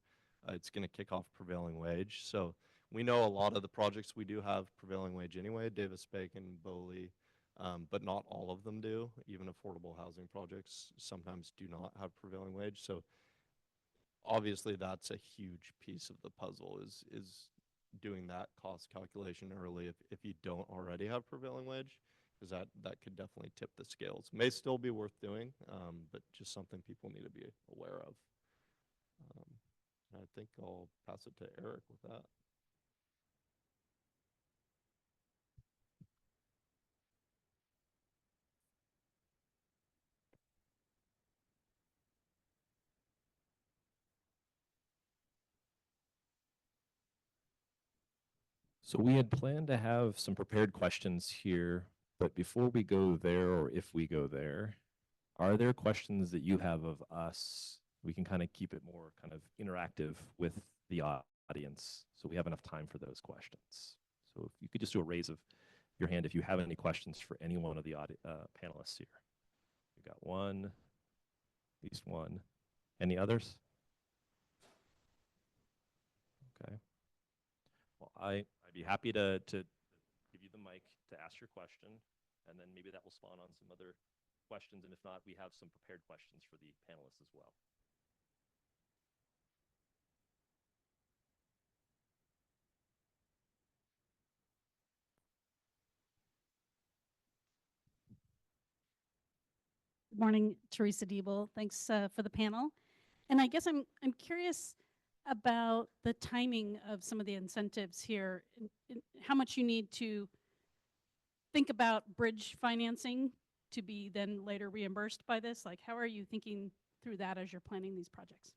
it's going to kick off prevailing wage. So we know a lot of the projects we do have prevailing wage anyway, Davis-Bacon, Boley, but not all of them do. Even affordable housing projects sometimes do not have prevailing wage. So obviously that's a huge piece of the puzzle, is doing that cost calculation early if you don't already have prevailing wage, because that could definitely tip the scales. May still be worth doing, but just something people need to be aware of. I think I'll pass it to Eric with that.
So we had planned to have some prepared questions here, but before we go there, or if we go there, are there questions that you have of us? We can kind of keep it more kind of interactive with the audience, so we have enough time for those questions. So if you could just do a raise of your hand if you have any questions for any one of the panelists here. We got one, at least one. Any others? Okay. Well, I'd be happy to give you the mic to ask your question, and then maybe that will spawn on some other questions, and if not, we have some prepared questions for the panelists as well.
Good morning, Teresa Diebel. Thanks for the panel. And I guess I'm curious about the timing of some of the incentives here, and how much you need to think about bridge financing to be then later reimbursed by this. Like, how are you thinking through that as you're planning these projects?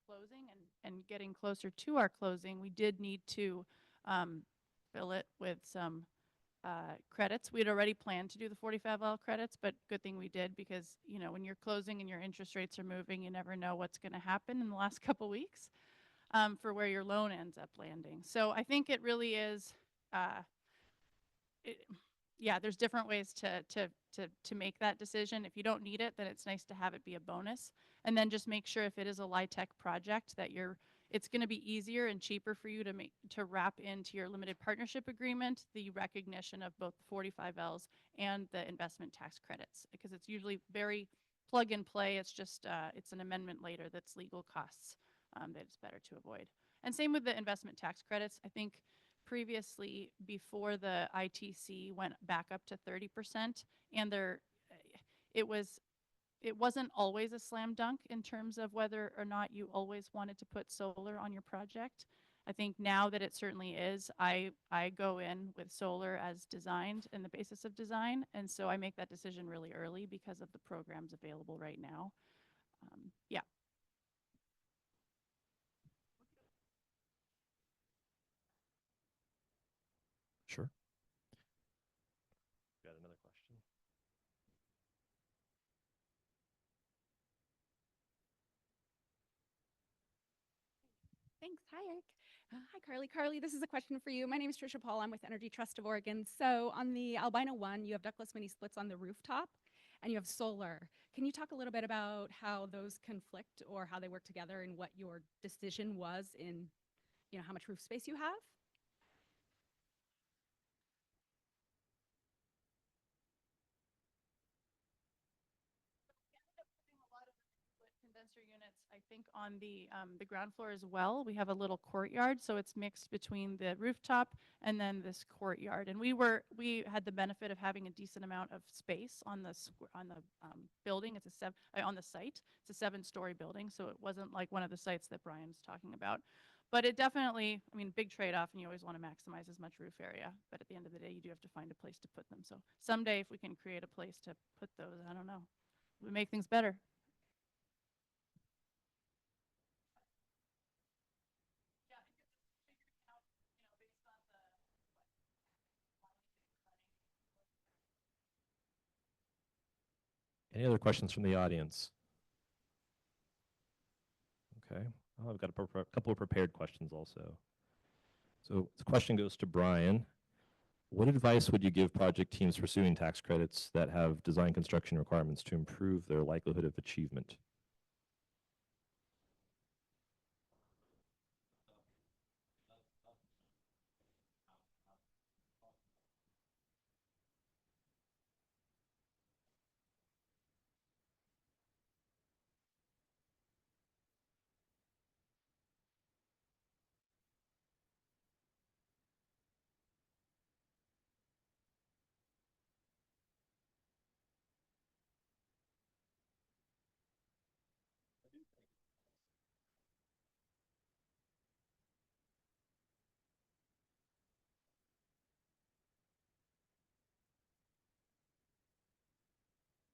closing and getting closer to our closing, we did need to fill it with some credits. We had already planned to do the 45L credits, but good thing we did because, you know, when you're closing and your interest rates are moving, you never know what's going to happen in the last couple weeks for where your loan ends up landing. So I think it really is, yeah, there's different ways to make that decision. If you don't need it, then it's nice to have it be a bonus. And then just make sure if it is a LIHTC project that it's going to be easier and cheaper for you to wrap into your limited partnership agreement the recognition of both the 45Ls and the investment tax credits, because it's usually very plug and play. It's just it's an amendment later that's legal costs that it's better to avoid. And same with the investment tax credits. I think previously, before the ITC went back up to 30%, and it was it wasn't always a slam dunk in terms of whether or not you always wanted to put solar on your project. I think now that it certainly is, I go in with solar as designed and the basis of design, and so I make that decision really early because of the programs available right now. Yeah.
Sure. Got another question?
Thanks. Hi, Eric. Hi, Carly. Carly, this is a question for you. My name is Trisha Paul. I'm with Energy Trust of Oregon. So on the Albina 1, you have ductless mini splits on the rooftop and you have solar. Can you talk a little bit about how those conflict or how they work together and what your decision was in, you know, how much roof space you have?
Condenser units, I think, on the ground floor as well. We have a little courtyard, so it's mixed between the rooftop and then this courtyard. And we had the benefit of having a decent amount of space on the building. It's on the site. It's a 7-story building, so it wasn't like one of the sites that Brian's talking about. But it definitely, I mean, big trade-off, and you always want to maximize as much roof area. But at the end of the day, you do have to find a place to put them. So someday, if we can create a place to put those, I don't know, we make things better.
Any other questions from the audience? Okay. Well, I've got a couple of prepared questions also. So the question goes to Brian. What advice would you give project teams pursuing tax credits that have design construction requirements to improve their likelihood of achievement?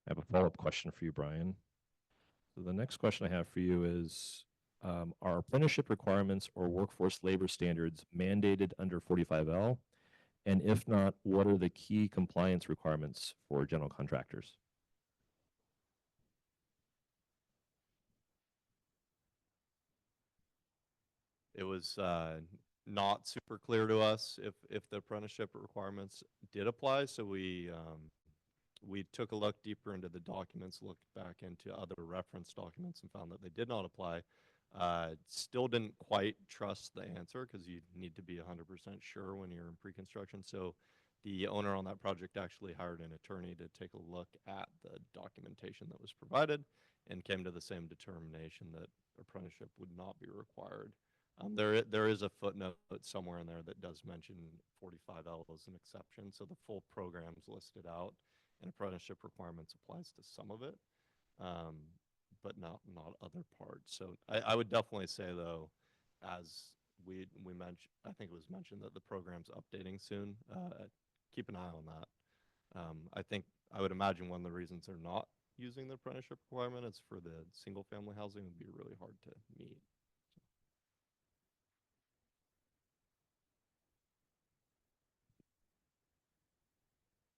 I have a follow-up question for you, Brian. So the next question I have for you is, are apprenticeship requirements or workforce labor standards mandated under 45L? And if not, what are the key compliance requirements for general contractors?
It was not super clear to us if the apprenticeship requirements did apply. So we took a look deeper into the documents, looked back into other reference documents, and found that they did not apply. Still didn't quite trust the answer because you need to be 100% sure when you're in pre-construction. So the owner on that project actually hired an attorney to take a look at the documentation that was provided and came to the same determination that apprenticeship would not be required. There is a footnote somewhere in there that does mention 45L as an exception. So the full program's listed out, and apprenticeship requirements applies to some of it, but not other parts. So I would definitely say, though, as we mentioned, I think it was mentioned that the program's updating soon. Keep an eye on that. I would imagine one of the reasons they're not using the apprenticeship requirement is for the single family housing would be really hard to meet.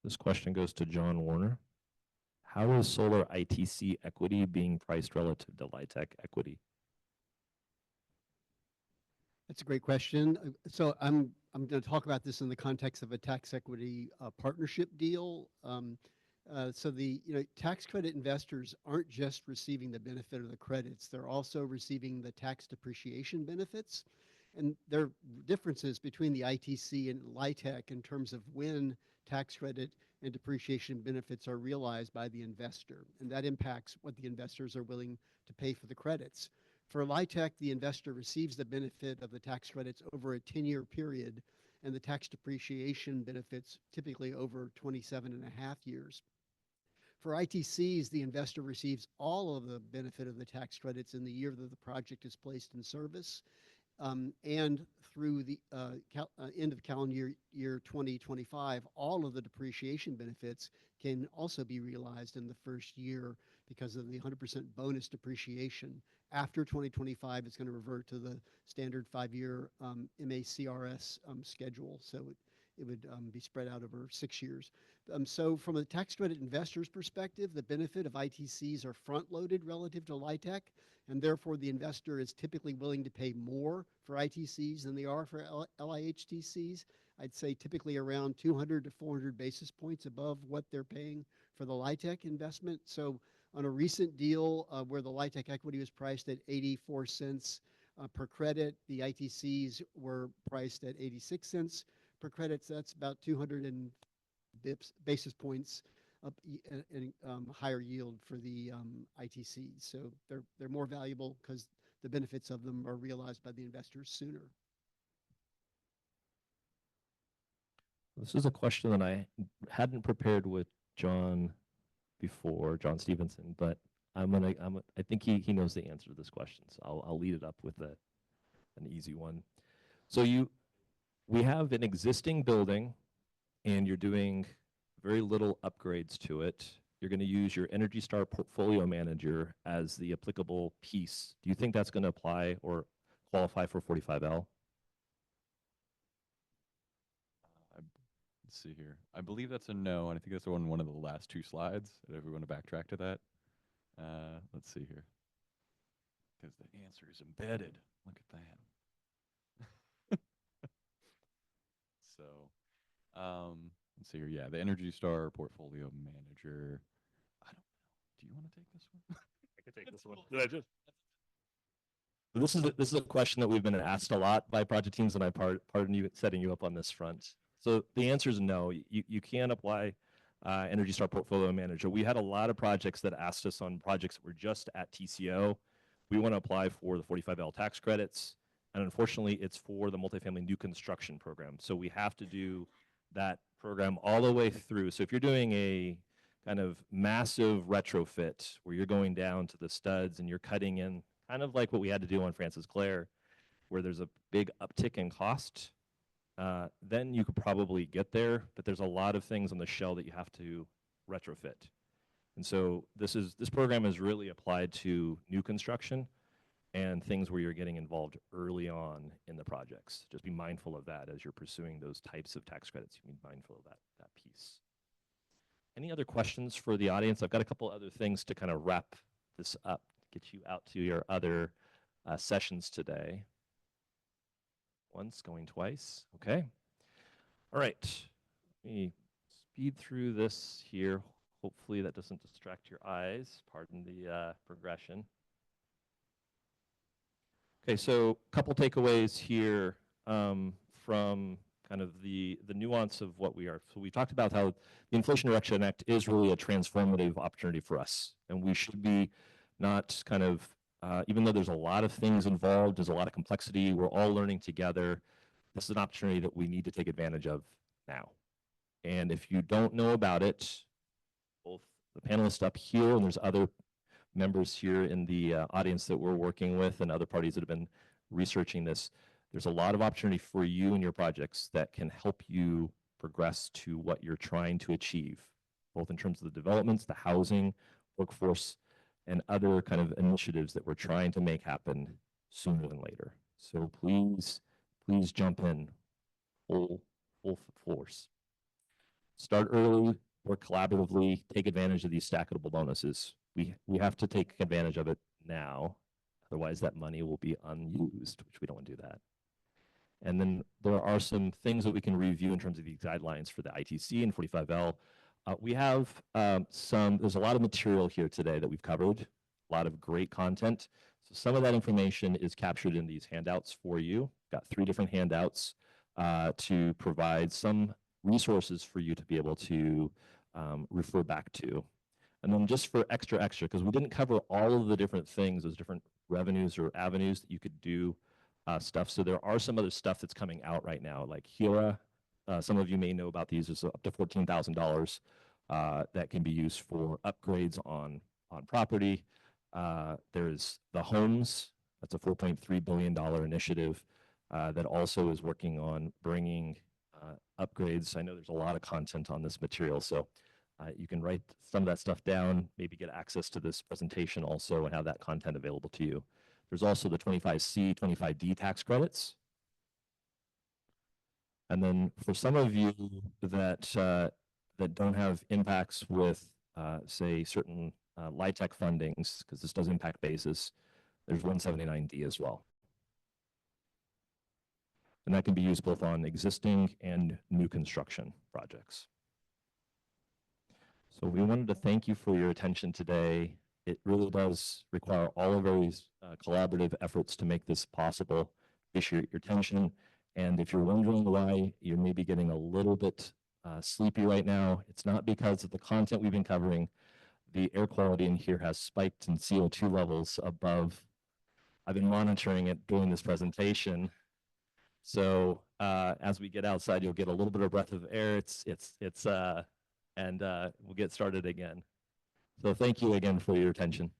This question goes to John Warner. How is solar ITC equity being priced relative to LIHTC equity?
That's a great question. So I'm going to talk about this in the context of a tax equity partnership deal. So the tax credit investors aren't just receiving the benefit of the credits; they're also receiving the tax depreciation benefits. And there are differences between the ITC and LIHTC in terms of when tax credit and depreciation benefits are realized by the investor, and that impacts what the investors are willing to pay for the credits. For LIHTC, the investor receives the benefit of the tax credits over a 10-year period, and the tax depreciation benefits typically over 27 and a half years. For ITCs, the investor receives all of the benefit of the tax credits in the year that the project is placed in service, and through the end of calendar year 2025, all of the depreciation benefits can also be realized in the first year because of the 100% bonus depreciation. After 2025, it's going to revert to the standard 5-year MACRS schedule, so it would be spread out over 6 years. So from a tax credit investor's perspective, the benefit of ITCs are front-loaded relative to LIHTC, and therefore the investor is typically willing to pay more for ITCs than they are for LIHTCs. I'd say typically around 200 to 400 basis points above what they're paying for the LIHTC investment. So on a recent deal where the LIHTC equity was priced at 84 cents per credit, the ITCs were priced at 86 cents per credit. So that's about 200 basis points up and higher yield for the ITCs. So they're more valuable because the benefits of them are realized by the investors sooner.
This is a question that I hadn't prepared with John before, John Stevenson, but I think he knows the answer to this question. So I'll lead it up with an easy one. So we have an existing building and you're doing very little upgrades to it. You're going to use your Energy Star portfolio manager as the applicable piece. Do you think that's going to apply or qualify for 45L?
Let's see here. I believe that's a no, and I think that's on one of the last 2 slides. If we want to backtrack to that, let's see here. Because the answer is embedded. Look at that. So, let's see here. Yeah, the Energy Star portfolio manager. I don't know. Do you want to take this one?
I can take this one. Did I just? This is a question that we've been asked a lot by project teams, and I pardon you setting you up on this front. So the answer is no. You can apply Energy Star Portfolio Manager. We had a lot of projects that asked us on projects that were just at TCO. We want to apply for the 45L tax credits, and unfortunately, it's for the multifamily new construction program. So we have to do that program all the way through. So if you're doing a kind of massive retrofit where you're going down to the studs and you're cutting in, kind of like what we had to do on Francis Clare, where there's a big uptick in cost, then you could probably get there, but there's a lot of things on the shell that you have to retrofit. And so this program is really applied to new construction and things where you're getting involved early on in the projects. Just be mindful of that as you're pursuing those types of tax credits. You be mindful of that piece. Any other questions for the audience? I've got a couple other things to kind of wrap this up, get you out to your other sessions today. Once, going twice. Okay. All right. Let me speed through this here. Hopefully that doesn't distract your eyes. Pardon the progression. Okay, so a couple takeaways here from kind of the nuance of what we are. So we talked about how the Inflation Reduction Act is really a transformative opportunity for us. And we should be not kind of, even though there's a lot of things involved, there's a lot of complexity, we're all learning together. This is an opportunity that we need to take advantage of now. And if you don't know about it, both the panelists up here and there's other members here in the audience that we're working with and other parties that have been researching this, there's a lot of opportunity for you and your projects that can help you progress to what you're trying to achieve, both in terms of the developments, the housing, workforce, and other kind of initiatives that we're trying to make happen sooner than later. So please jump in full force. start early, work collaboratively, take advantage of these stackable bonuses. We have to take advantage of it now. Otherwise, that money will be unused, which we don't want to do that. And then there are some things that we can review in terms of these guidelines for the ITC and 45L. We have there's a lot of material here today that we've covered, a lot of great content. So some of that information is captured in these handouts for you. Got 3 different handouts to provide some resources for you to be able to refer back to. And then just for extra, because we didn't cover all of the different things, those different revenues or avenues that you could do stuff. So there are some other stuff that's coming out right now, like HERA. Some of you may know about these. There's up to $14,000 that can be used for upgrades on property. There's the homes. That's a $4.3 billion initiative that also is working on bringing upgrades. I know there's a lot of content on this material, so you can write some of that stuff down, maybe get access to this presentation also and have that content available to you. There's also the 25C, 25D tax credits. And then for some of you that don't have impacts with, say, certain LIHTC fundings, because this does impact basis, there's 179D as well. And that can be used both on existing and new construction projects. So we wanted to thank you for your attention today. It really does require all of our collaborative efforts to make this possible. Appreciate your attention. And if you're wondering why you're maybe getting a little bit sleepy right now, it's not because of the content we've been covering. The air quality in here has spiked in CO2 levels above. I've been monitoring it during this presentation. So as we get outside, you'll get a little bit of breath of air. And we'll get started again. So thank you again for your attention.